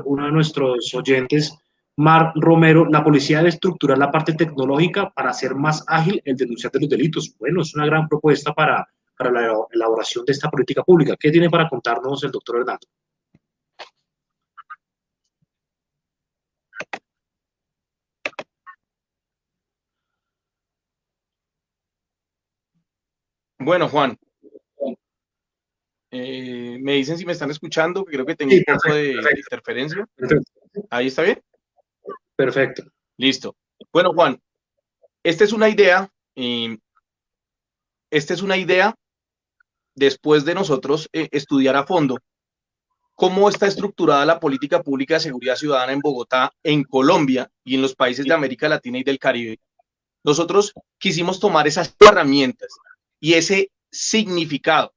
uno de nuestros oyentes, Mar Romero, la policía debe estructurar la parte tecnológica para hacer más ágil el denunciar de los delitos. Bueno, es una gran propuesta para la elaboración de esta política pública. ¿Qué tiene para contarnos el doctor Hernando? Bueno, Juan, me dicen si me están escuchando, que creo que tengo un poco de interferencia. Perfecto. ¿Ahí está bien? Perfecto. Listo. Bueno, Juan, esta es una idea, después de nosotros estudiar a fondo cómo está estructurada la política pública de seguridad ciudadana en Bogotá, en Colombia y en los países de América Latina y del Caribe. Nosotros quisimos tomar esas herramientas y ese significado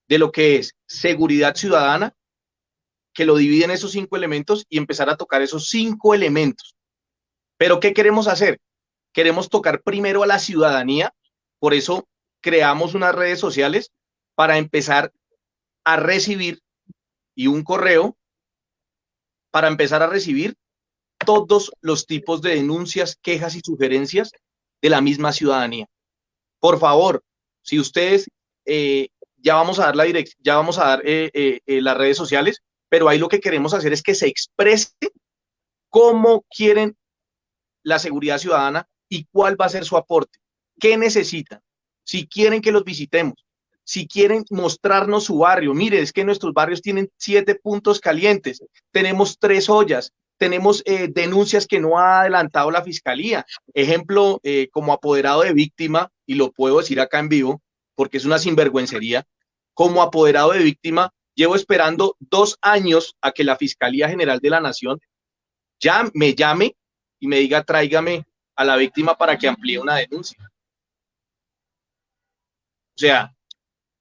de lo que es seguridad ciudadana, que lo divide en esos 5 elementos y empezar a tocar esos 5 elementos. Pero ¿qué queremos hacer? Queremos tocar primero a la ciudadanía, por eso creamos unas redes sociales para empezar a recibir y un correo para empezar a recibir todos los tipos de denuncias, quejas y sugerencias de la misma ciudadanía. Por favor, si ustedes ya vamos a dar ya vamos a dar las redes sociales, pero ahí lo que queremos hacer es que se exprese cómo quieren la seguridad ciudadana y cuál va a ser su aporte, qué necesitan, si quieren que los visitemos, si quieren mostrarnos su barrio. Mire, es que nuestros barrios tienen 7 puntos calientes, tenemos 3 ollas, tenemos denuncias que no ha adelantado la fiscalía. Ejemplo, como apoderado de víctima, y lo puedo decir acá en vivo, porque es una sinvergüencería, como apoderado de víctima, llevo esperando 2 años a que la Fiscalía General de la Nación ya me llame y me diga, tráigame a la víctima para que amplíe una denuncia. O sea,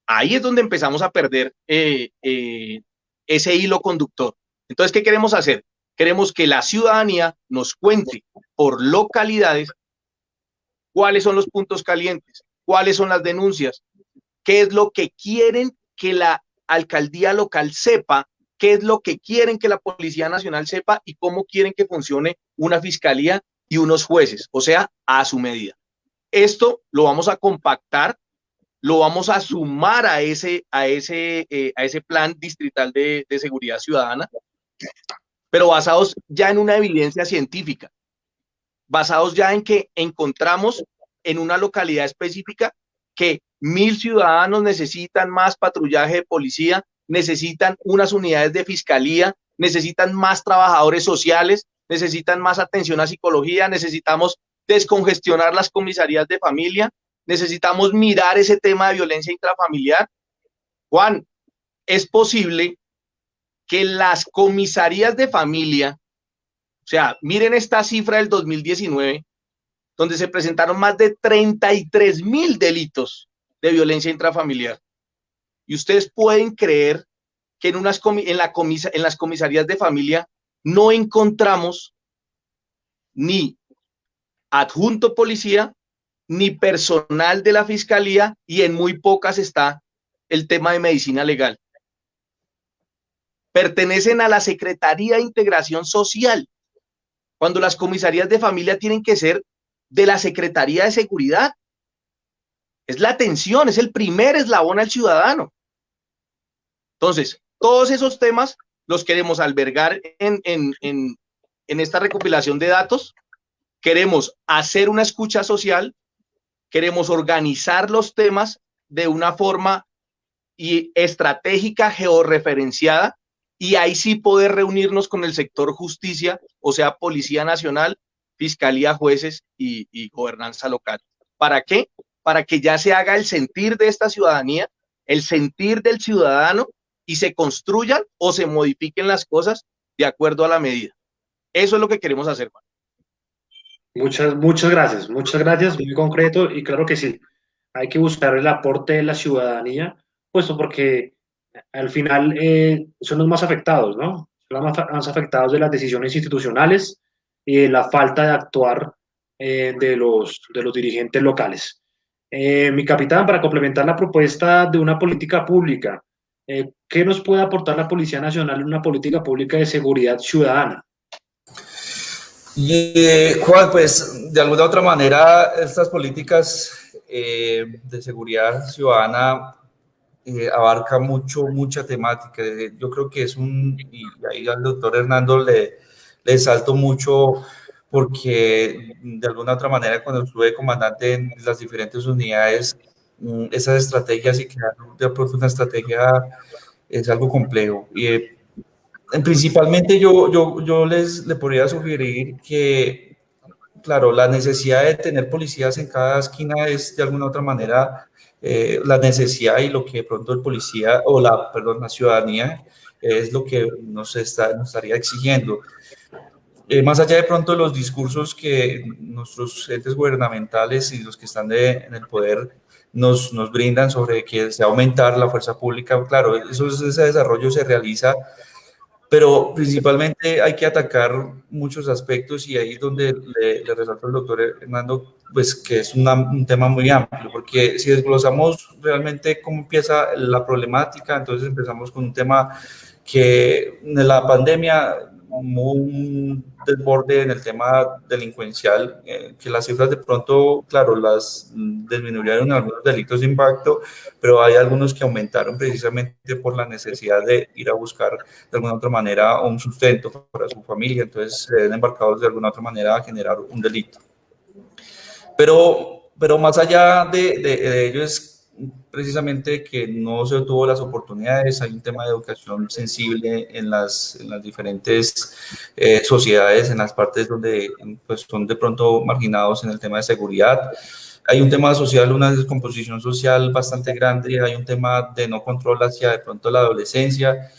ahí es donde empezamos a perder ese hilo conductor. Entonces, ¿qué queremos hacer? Queremos que la ciudadanía nos cuente por localidades cuáles son los puntos calientes, cuáles son las denuncias, qué es lo que quieren que la alcaldía local sepa, qué es lo que quieren que la Policía Nacional sepa y cómo quieren que funcione una fiscalía y unos jueces, o sea, a su medida. Esto lo vamos a compactar, lo vamos a sumar a ese plan distrital de seguridad ciudadana, pero basados ya en una evidencia científica, basados ya en que encontramos en una localidad específica que 1000 ciudadanos necesitan más patrullaje de policía, necesitan unas unidades de fiscalía, necesitan más trabajadores sociales, necesitan más atención a psicología, necesitamos descongestionar las comisarías de familia, necesitamos mirar ese tema de violencia intrafamiliar. Juan, es posible que las comisarías de familia, o sea, miren esta cifra del 2019, donde se presentaron más de 33.000 delitos de violencia intrafamiliar. Y ustedes pueden creer que en las comisarías de familia no encontramos ni adjunto policía, ni personal de la fiscalía, y en muy pocas está el tema de medicina legal. Pertenecen a la Secretaría de Integración Social, cuando las comisarías de familia tienen que ser de la Secretaría de Seguridad. Es la atención, es el primer eslabón al ciudadano. Entonces, todos esos temas los queremos albergar en esta recopilación de datos. Queremos hacer una escucha social, queremos organizar los temas de una forma estratégica, georreferenciada, y ahí sí poder reunirnos con el sector justicia, o sea, Policía Nacional, Fiscalía, jueces y gobernanza local. ¿Para qué? Para que ya se haga el sentir de esta ciudadanía, el sentir del ciudadano, y se construyan o se modifiquen las cosas de acuerdo a la medida. Eso es lo que queremos hacer, Juan. Muchas gracias, muy concreto, y claro que sí, hay que buscar el aporte de la ciudadanía, puesto porque al final son los más afectados, ¿no? Son los más afectados de las decisiones institucionales y de la falta de actuar de los dirigentes locales. Mi capitán, para complementar la propuesta de una política pública, ¿qué nos puede aportar la Policía Nacional en una política pública de seguridad ciudadana? Y Juan, pues de alguna u otra manera estas políticas de seguridad ciudadana abarca mucha temática. Yo creo que y ahí al doctor Hernando le salto mucho, porque de alguna u otra manera cuando estuve comandante en las diferentes unidades, esas estrategias y crear de pronto una estrategia es algo complejo. Principalmente yo le podría sugerir que, claro, la necesidad de tener policías en cada esquina es de alguna u otra manera la necesidad, y lo que de pronto el policía o la ciudadanía es lo que nos estaría exigiendo. Más allá de pronto de los discursos que nuestros entes gubernamentales y los que están en el poder nos brindan sobre que se va a aumentar la fuerza pública, claro, ese desarrollo se realiza, pero principalmente hay que atacar muchos aspectos, y ahí es donde le resalto al doctor Hernando pues que es un tema muy amplio, porque si desglosamos realmente cómo empieza la problemática, entonces empezamos con un tema que en la pandemia hubo un desborde en el tema delincuencial, que las cifras de pronto, claro, las disminuyeron en algunos delitos de impacto, pero hay algunos que aumentaron precisamente por la necesidad de ir a buscar de alguna otra manera un sustento para su familia, entonces se ven embarcados de alguna otra manera a generar un delito. Pero más allá de ello es precisamente que no se tuvo las oportunidades, hay un tema de educación sensible en las diferentes sociedades, en las partes donde pues, son de pronto marginados en el tema de seguridad. Hay un tema social, una descomposición social bastante grande, hay un tema de no control hacia de pronto la adolescencia,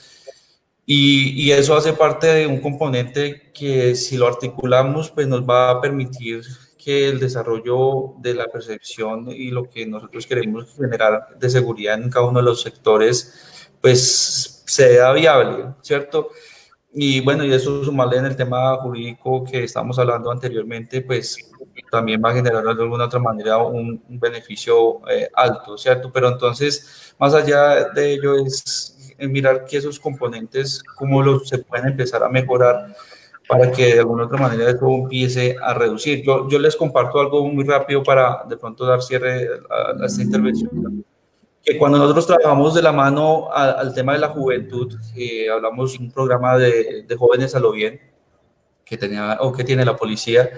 y eso hace parte de un componente que si lo articulamos, pues nos va a permitir que el desarrollo de la percepción y lo que nosotros queremos generar de seguridad en cada uno de los sectores, pues sea viable, ¿cierto? Y bueno, y eso sumarle en el tema jurídico que estamos hablando anteriormente, pues también va a generar de alguna otra manera un beneficio alto, ¿cierto? Pero entonces, más allá de ello, es mirar que esos componentes, cómo los se pueden empezar a mejorar para que de alguna otra manera eso empiece a reducir. Yo les comparto algo muy rápido para de pronto dar cierre a esta intervención, que cuando nosotros trabajamos de la mano al tema de la juventud, hablamos de un programa de jóvenes a lo bien que tenía o que tiene la policía,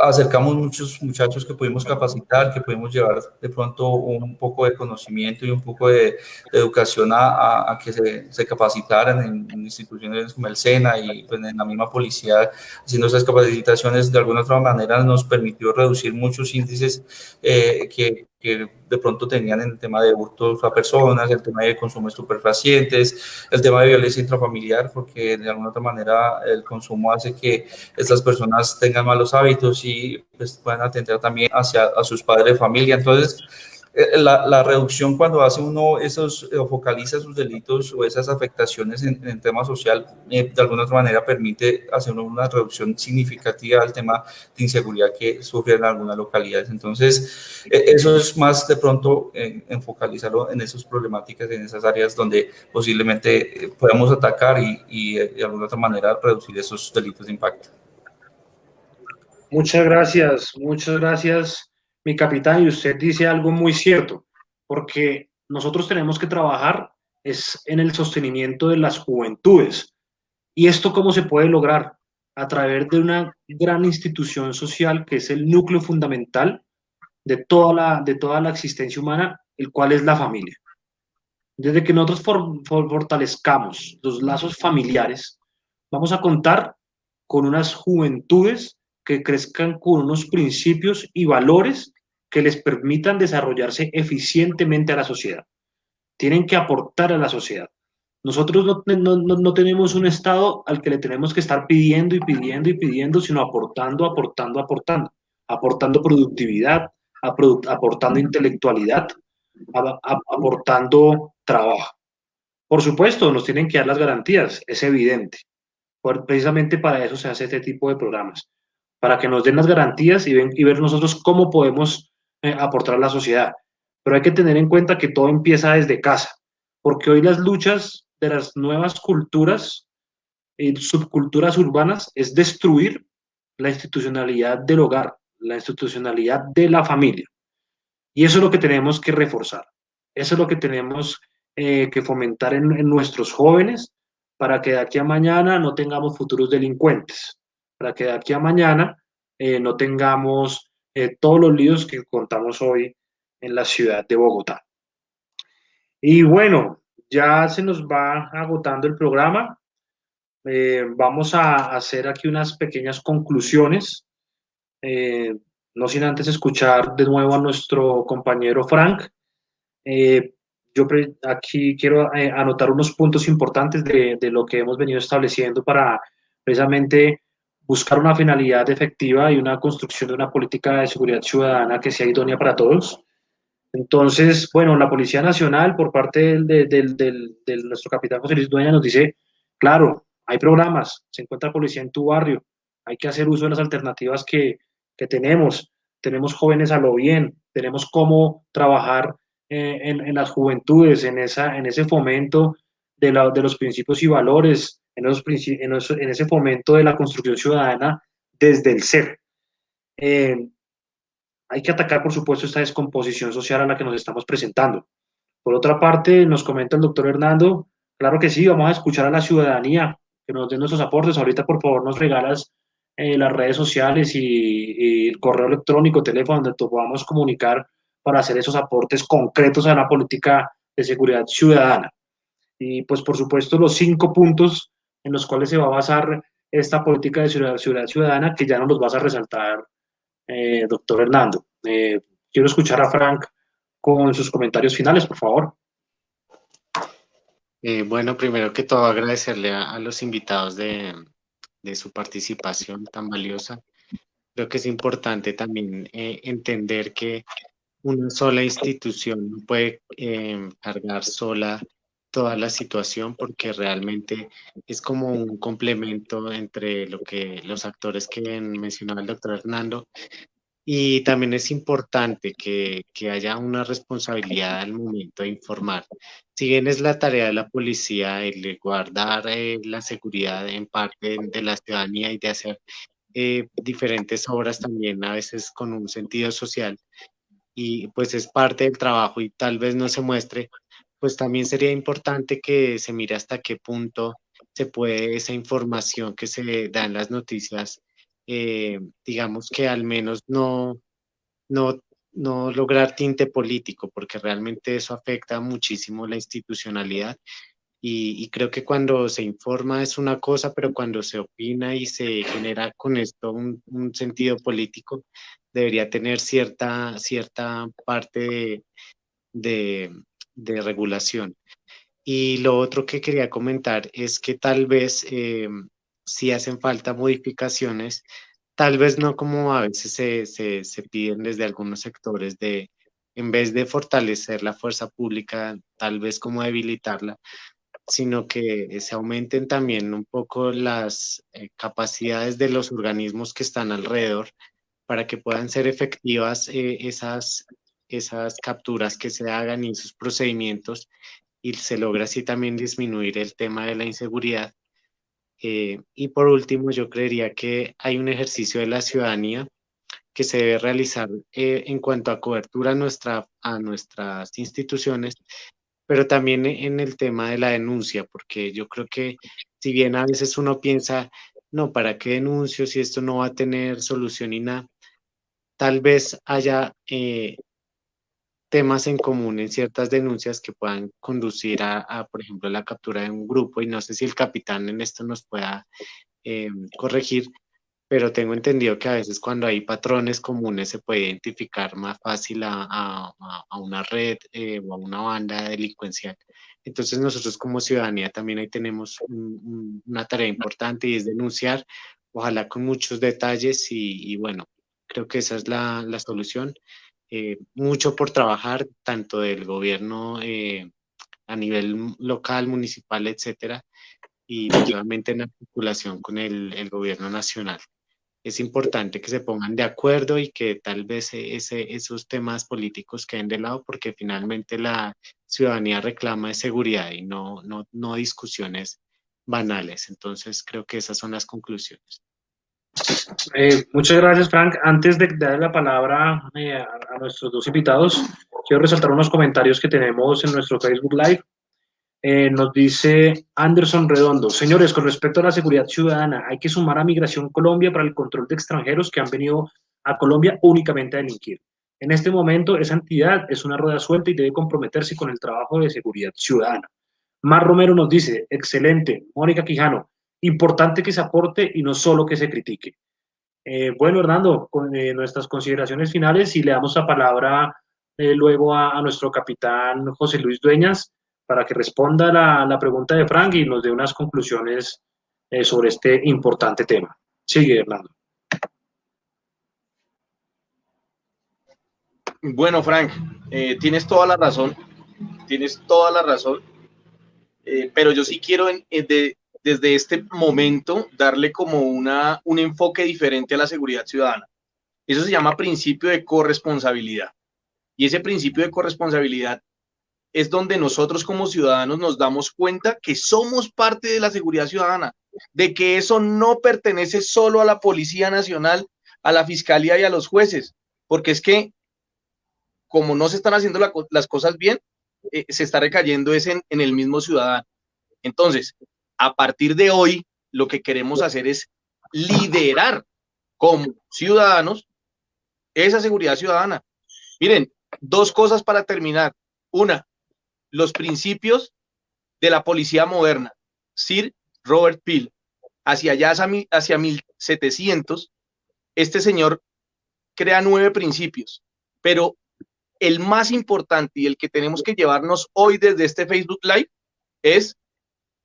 acercamos muchos muchachos que pudimos capacitar, que pudimos llevar de pronto un poco de conocimiento y un poco de educación a que se capacitaran en instituciones como el SENA y pues, en la misma policía, haciendo esas capacitaciones de alguna otra manera nos permitió reducir muchos índices que de pronto tenían en el tema de hurtos a personas, el tema de consumo de estupefacientes, el tema de violencia intrafamiliar, porque de alguna otra manera el consumo hace que estas personas tengan malos hábitos y pues, puedan atender también hacia a sus padres de familia. Entonces, la reducción cuando hace uno esos, focaliza sus delitos o esas afectaciones en el tema social, de alguna otra manera permite hacer una reducción significativa al tema de inseguridad que sufren algunas localidades. Entonces, eso es más de pronto en focalizarlo en esas problemáticas, en esas áreas donde posiblemente podamos atacar y de alguna otra manera reducir esos delitos de impacto. Muchas gracias, mi capitán, y usted dice algo muy cierto, porque nosotros tenemos que trabajar es en el sostenimiento de las juventudes. ¿Y esto cómo se puede lograr? A través de una gran institución social que es el núcleo fundamental de toda la existencia humana, el cual es la familia. Desde que nosotros fortalezcamos los lazos familiares, vamos a contar con unas juventudes que crezcan con unos principios y valores que les permitan desarrollarse eficientemente a la sociedad. Tienen que aportar a la sociedad. Nosotros no tenemos un Estado al que le tenemos que estar pidiendo y pidiendo y pidiendo, sino aportando, aportando, aportando, aportando productividad, aportando intelectualidad, aportando trabajo. Por supuesto, nos tienen que dar las garantías, es evidente. Precisamente para eso se hace este tipo de programas, para que nos den las garantías y ver nosotros cómo podemos aportar a la sociedad. Pero hay que tener en cuenta que todo empieza desde casa, porque hoy las luchas de las nuevas culturas y subculturas urbanas es destruir la institucionalidad del hogar, la institucionalidad de la familia. Y eso es lo que tenemos que reforzar. Eso es lo que tenemos que fomentar en nuestros jóvenes para que de aquí a mañana no tengamos futuros delincuentes, para que de aquí a mañana no tengamos todos los líos que contamos hoy en la ciudad de Bogotá. Y bueno, ya se nos va agotando el programa. Vamos a hacer aquí unas pequeñas conclusiones. Eh, no sin antes escuchar de nuevo a nuestro compañero Frank. Eh, yo aquí quiero anotar unos puntos importantes de lo que hemos venido estableciendo para precisamente buscar una finalidad efectiva y una construcción de una política de seguridad ciudadana que sea idónea para todos. Entonces, bueno, la Policía Nacional, por parte de nuestro capitán José Luis Dueña, nos dice, claro, hay programas, se encuentra policía en tu barrio, hay que hacer uso de las alternativas que tenemos, tenemos jóvenes a lo bien, tenemos cómo trabajar en las juventudes, en ese fomento de los principios y valores, en ese fomento de la construcción ciudadana desde el ser. Eh, Hay que atacar, por supuesto, esta descomposición social a la que nos estamos presentando. Por otra parte, nos comenta el doctor Hernando, claro que sí, vamos a escuchar a la ciudadanía, que nos den nuestros aportes. Ahorita, por favor, nos regalas las redes sociales y el correo electrónico, teléfono, donde podamos comunicar para hacer esos aportes concretos a la política de seguridad ciudadana. Y pues, por supuesto, los 5 puntos en los cuales se va a basar esta política de seguridad ciudadana, que ya nos los vas a resaltar, doctor Hernando. Quiero escuchar a Frank con sus comentarios finales, por favor. Bueno, primero que todo agradecerle a los invitados de su participación tan valiosa. Creo que es importante también entender que una sola institución no puede cargar sola toda la situación, porque realmente es como un complemento entre lo que los actores que mencionaba el doctor Hernando. Y también es importante que haya una responsabilidad al momento de informar. Si bien es la tarea de la policía el de guardar la seguridad en parte de la ciudadanía y de hacer diferentes obras también a veces con un sentido social, y pues es parte del trabajo y tal vez no se muestre, pues también sería importante que se mire hasta qué punto se puede esa información que se da en las noticias, digamos que al menos no, no lograr tinte político, porque realmente eso afecta muchísimo la institucionalidad. Y creo que cuando se informa es una cosa, pero cuando se opina y se genera con esto un sentido político, debería tener cierta parte de, de regulación. Y lo otro que quería comentar es que tal vez si hacen falta modificaciones, tal vez no como a veces se piden desde algunos sectores de, en vez de fortalecer la fuerza pública, tal vez como debilitarla, sino que se aumenten también un poco las capacidades de los organismos que están alrededor para que puedan ser efectivas esas capturas que se hagan y esos procedimientos, y se logra así también disminuir el tema de la inseguridad. Y por último, yo creería que hay un ejercicio de la ciudadanía que se debe realizar en cuanto a cobertura a nuestras instituciones, pero también en el tema de la denuncia, porque yo creo que si bien a veces uno piensa, no, ¿para qué denuncio si esto no va a tener solución y nada? Tal vez haya temas en común en ciertas denuncias que puedan conducir por ejemplo, la captura de un grupo, y no sé si el capitán en esto nos pueda corregir, pero tengo entendido que a veces cuando hay patrones comunes se puede identificar más fácil a una red o a una banda delincuencial. Entonces nosotros como ciudadanía también ahí tenemos una tarea importante, y es denunciar, ojalá con muchos detalles, y bueno, creo que esa es la solución. Mucho por trabajar, tanto del gobierno a nivel local, municipal, etcétera, y pues obviamente en articulación con el gobierno nacional. Es importante que se pongan de acuerdo y que tal vez esos temas políticos queden de lado, porque finalmente la ciudadanía reclama de seguridad y no discusiones banales. Entonces creo que esas son las conclusiones. Muchas gracias, Frank. Antes de darle la palabra a nuestros dos invitados, quiero resaltar unos comentarios que tenemos en nuestro Facebook Live. Nos dice Anderson Redondo: señores, con respecto a la seguridad ciudadana, hay que sumar a Migración Colombia para el control de extranjeros que han venido a Colombia únicamente a delinquir. En este momento, esa entidad es una rueda suelta y debe comprometerse con el trabajo de seguridad ciudadana. Mar Romero nos dice: excelente. Mónica Quijano: importante que se aporte y no solo que se critique. Bueno, Hernando, con nuestras consideraciones finales, y le damos la palabra luego a nuestro capitán José Luis Dueñas para que responda la pregunta de Frank y nos dé unas conclusiones sobre este importante tema. Sigue, Hernando. Bueno, Frank, tienes toda la razón, pero yo sí quiero desde este momento darle como un enfoque diferente a la seguridad ciudadana. Eso se llama principio de corresponsabilidad. Y ese principio de corresponsabilidad es donde nosotros como ciudadanos nos damos cuenta que somos parte de la seguridad ciudadana, de que eso no pertenece solo a la Policía Nacional, a la Fiscalía y a los jueces, porque es que como no se están haciendo las cosas bien, se está recayendo en el mismo ciudadano. Entonces, a partir de hoy, lo que queremos hacer es liderar como ciudadanos esa seguridad ciudadana. Miren, dos cosas para terminar. Una, los principios de la policía moderna. Sir Robert Peel, hacia 1700, este señor crea 9 principios, pero el más importante y el que tenemos que llevarnos hoy desde este Facebook Live es: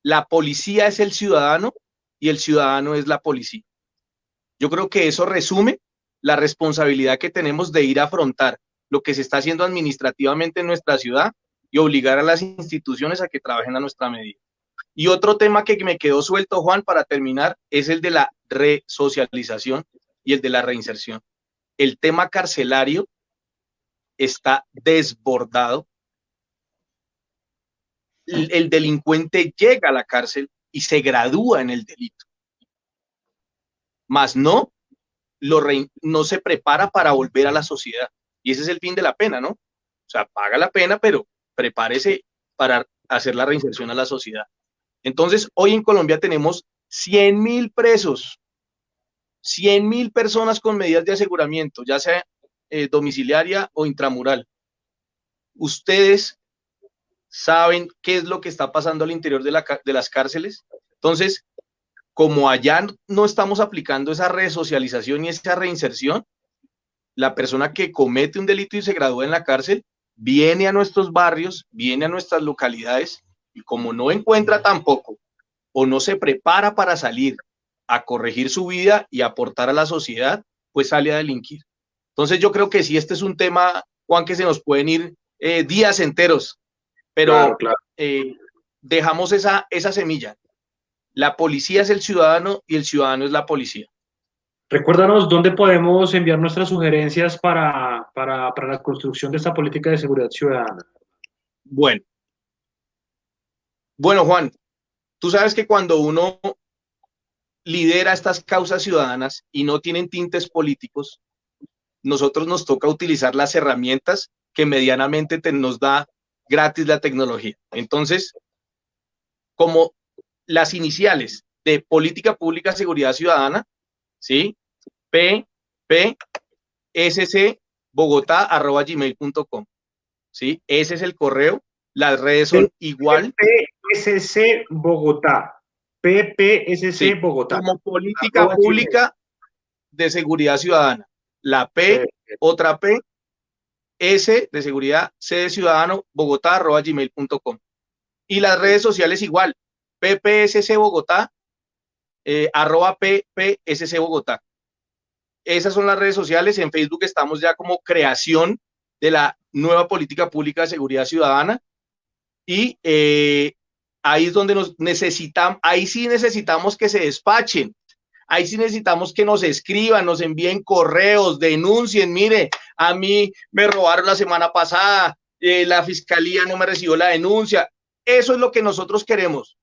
la policía es el ciudadano y el ciudadano es la policía. Yo creo que eso resume la responsabilidad que tenemos de ir a afrontar lo que se está haciendo administrativamente en nuestra ciudad y obligar a las instituciones a que trabajen a nuestra medida. Y otro tema que me quedó suelto, Juan, para terminar, es el de la resocialización y el de la reinserción. El tema carcelario está desbordado. El delincuente llega a la cárcel y se gradúa en el delito, más no se prepara para volver a la sociedad. Y ese es el fin de la pena, ¿no? O sea, paga la pena, pero prepárese para hacer la reinserción a la sociedad. Entonces, hoy en Colombia tenemos 100.000 presos, 100.000 personas con medidas de aseguramiento, ya sea domiciliaria o intramural. Ustedes saben qué es lo que está pasando al interior de las cárceles. Entonces, como allá no estamos aplicando esa resocialización y esa reinserción, la persona que comete un delito y se gradúa en la cárcel viene a nuestros barrios, viene a nuestras localidades, y como no encuentra tampoco o no se prepara para salir a corregir su vida y aportar a la sociedad, pues sale a delinquir. Entonces yo creo que sí, este es un tema, Juan, que se nos pueden ir días enteros, pero claro. Dejamos esa semilla. La policía es el ciudadano y el ciudadano es la policía. Recuérdanos dónde podemos enviar nuestras sugerencias para la construcción de esta política de seguridad ciudadana. Bueno, Juan, tú sabes que cuando uno lidera estas causas ciudadanas y no tienen tintes políticos, nosotros nos toca utilizar las herramientas que medianamente nos da gratis la tecnología. Entonces, como las iniciales de Política Pública Seguridad Ciudadana, ¿sí? ppscbogotá@gmail.com, ¿sí? Ese es el correo. Las redes son igual. PPSC Bogotá. PPSC sí, Bogotá. Como Política Pública de Seguridad Ciudadana. La P, otra P, S de Seguridad, C de Ciudadano, Bogotá@gmail.com. Y las redes sociales igual. PPSC Bogotá, @PPSC Bogotá. Esas son las redes sociales. En Facebook estamos ya como creación de la nueva política pública de seguridad ciudadana. Y ahí es donde ahí sí necesitamos que se despachen. Ahí sí necesitamos que nos escriban, nos envíen correos, denuncien. Mire, a mí me robaron la semana pasada, la fiscalía no me recibió la denuncia. Eso es lo que nosotros queremos.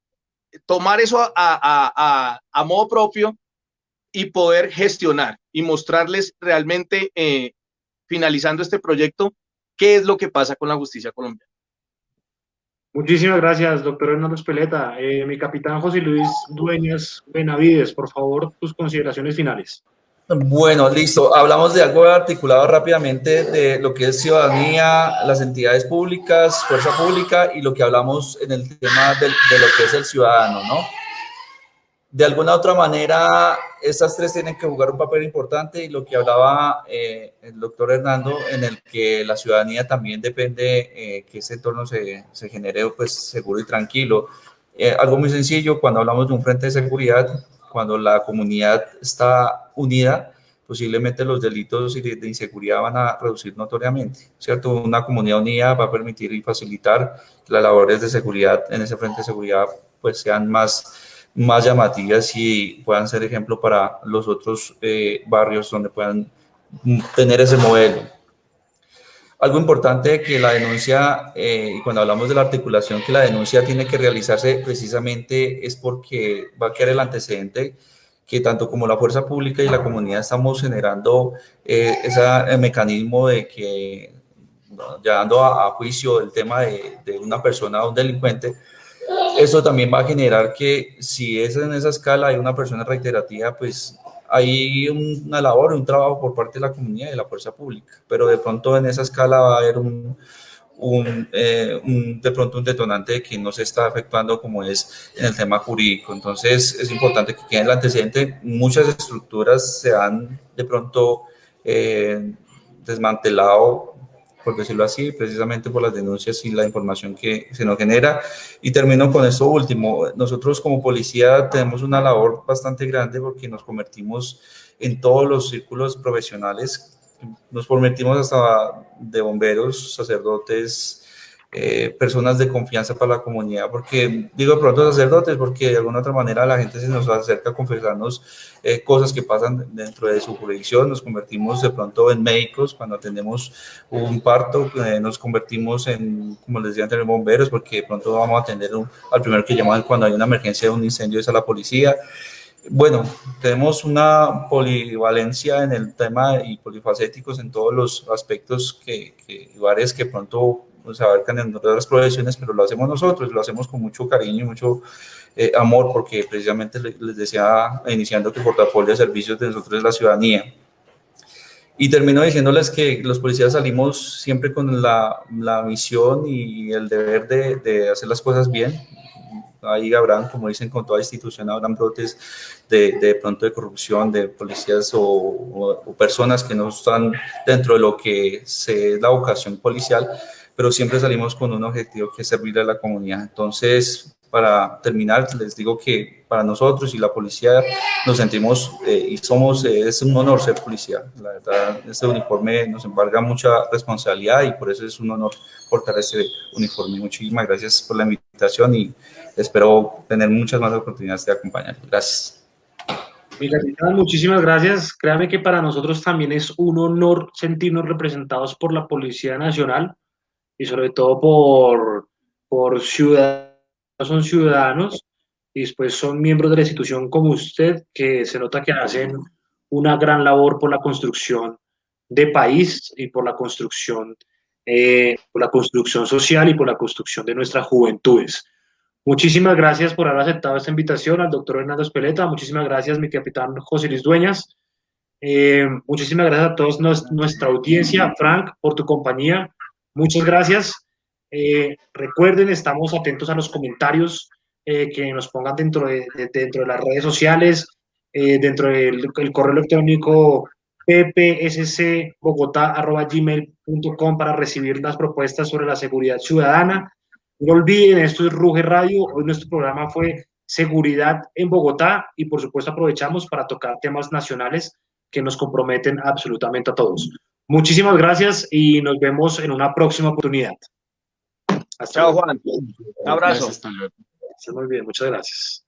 Tomar eso a modo propio y poder gestionar y mostrarles realmente, finalizando este proyecto, qué es lo que pasa con la justicia colombiana. Muchísimas gracias, doctor Hernando Speleta. Mi capitán José Luis Dueñas Benavides, por favor, tus consideraciones finales. Bueno, listo. Hablamos de algo articulado rápidamente de lo que es ciudadanía, las entidades públicas, fuerza pública y lo que hablamos en el tema de lo que es el ciudadano, ¿no? De alguna otra manera, estas tres tienen que jugar un papel importante y lo que hablaba el doctor Hernando, en el que la ciudadanía también depende que ese entorno se genere pues, seguro y tranquilo. Algo muy sencillo, cuando hablamos de un frente de seguridad, cuando la comunidad está unida, posiblemente los delitos de inseguridad van a reducir notoriamente, ¿cierto? Una comunidad unida va a permitir y facilitar que las labores de seguridad en ese frente de seguridad pues sean más llamativas y puedan ser ejemplo para los otros barrios donde puedan tener ese modelo. Algo importante que la denuncia, y cuando hablamos de la articulación, que la denuncia tiene que realizarse precisamente es porque va a quedar el antecedente que tanto como la fuerza pública y la comunidad estamos generando ese mecanismo de que, llevando a juicio el tema de una persona o un delincuente, eso también va a generar que si es en esa escala hay una persona reiterativa, pues hay una labor, un trabajo por parte de la comunidad y de la fuerza pública, pero de pronto en esa escala va a haber de pronto un detonante de que no se está efectuando como es en el tema jurídico. Entonces es importante que quede en el antecedente. Muchas estructuras se han de pronto desmantelado, por decirlo así, precisamente por las denuncias y la información que se nos genera. Y termino con esto último. Nosotros como policía tenemos una labor bastante grande porque nos convertimos en todos los círculos profesionales. Nos convertimos hasta de bomberos, sacerdotes, personas de confianza para la comunidad, porque digo de pronto sacerdotes, porque de alguna otra manera la gente se nos acerca a confesarnos cosas que pasan dentro de su jurisdicción. Nos convertimos de pronto en médicos cuando atendemos un parto, nos convertimos en, como les decía antes, bomberos, porque de pronto vamos a atender al primero que llaman cuando hay una emergencia de un incendio, es a la policía. Bueno, tenemos una polivalencia en el tema y polifacéticos en todos los aspectos lugares que pronto se abarcan en otras profesiones, pero lo hacemos nosotros, lo hacemos con mucho cariño y mucho amor, porque precisamente les decía iniciando que el portafolio de servicios de nosotros es la ciudadanía. Y termino diciéndoles que los policías salimos siempre con la misión y el deber de hacer las cosas bien. Ahí habrán, como dicen, con toda institución habrán brotes de pronto de corrupción, de policías o personas que no están dentro de lo que es la vocación policial, pero siempre salimos con un objetivo que es servirle a la comunidad. Entonces, para terminar, les digo que para nosotros y la policía nos sentimos y somos, es un honor ser policía. La verdad, este uniforme nos embarga mucha responsabilidad y por eso es un honor portar este uniforme. Muchísimas gracias por la invitación y espero tener muchas más oportunidades de acompañar. Gracias. Mi capitán, muchísimas gracias. Créame que para nosotros también es un honor sentirnos representados por la Policía Nacional y sobre todo por ciudadanos, son ciudadanos y después son miembros de la institución como usted, que se nota que hacen una gran labor por la construcción de país y por la construcción social y por la construcción de nuestras juventudes. Muchísimas gracias por haber aceptado esta invitación al doctor Hernando Espeleta. Muchísimas gracias, mi capitán José Luis Dueñas. Muchísimas gracias a todos nuestra audiencia. Frank, por tu compañía. Muchas gracias. Recuerden, estamos atentos a los comentarios que nos pongan dentro de las redes sociales, dentro del correo electrónico ppscbogotá@gmail.com para recibir las propuestas sobre la seguridad ciudadana. No olviden, esto es Ruge Radio. Hoy nuestro programa fue Seguridad en Bogotá y por supuesto aprovechamos para tocar temas nacionales que nos comprometen absolutamente a todos. Muchísimas gracias y nos vemos en una próxima oportunidad. Hasta Chao, luego. Juan. Un abrazo. Gracias, muy bien, muchas gracias.